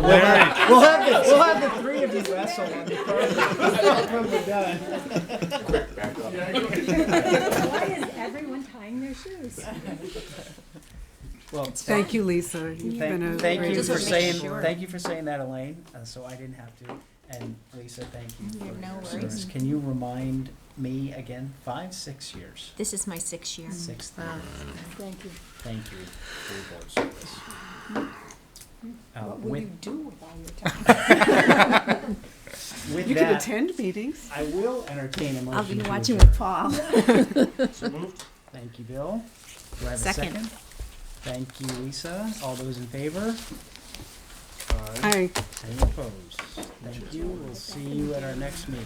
we'll have the 3 of you wrestle on the carpet when we're done. Quick, back up. Why is everyone tying their shoes? Well, Thank you, Lisa. You've been a thank great you for Just saying, make sure. thank you for saying that, Elaine, so I didn't have to. And Lisa, thank you for No your worries. service. Can you remind me again, 6 years? this is my 6th year. 6th year. Thank you. Thank you for your board service. What will With- you do with all your time? With You can that, attend meetings. I will entertain a motion. I'll be to watching adjourn. with Paul. So moved. Thank you, Bill. Do I have a Second. second? Thank you, Lisa. All those in favor? Aye. Any opposed? Thank you. We'll see you at our next meeting.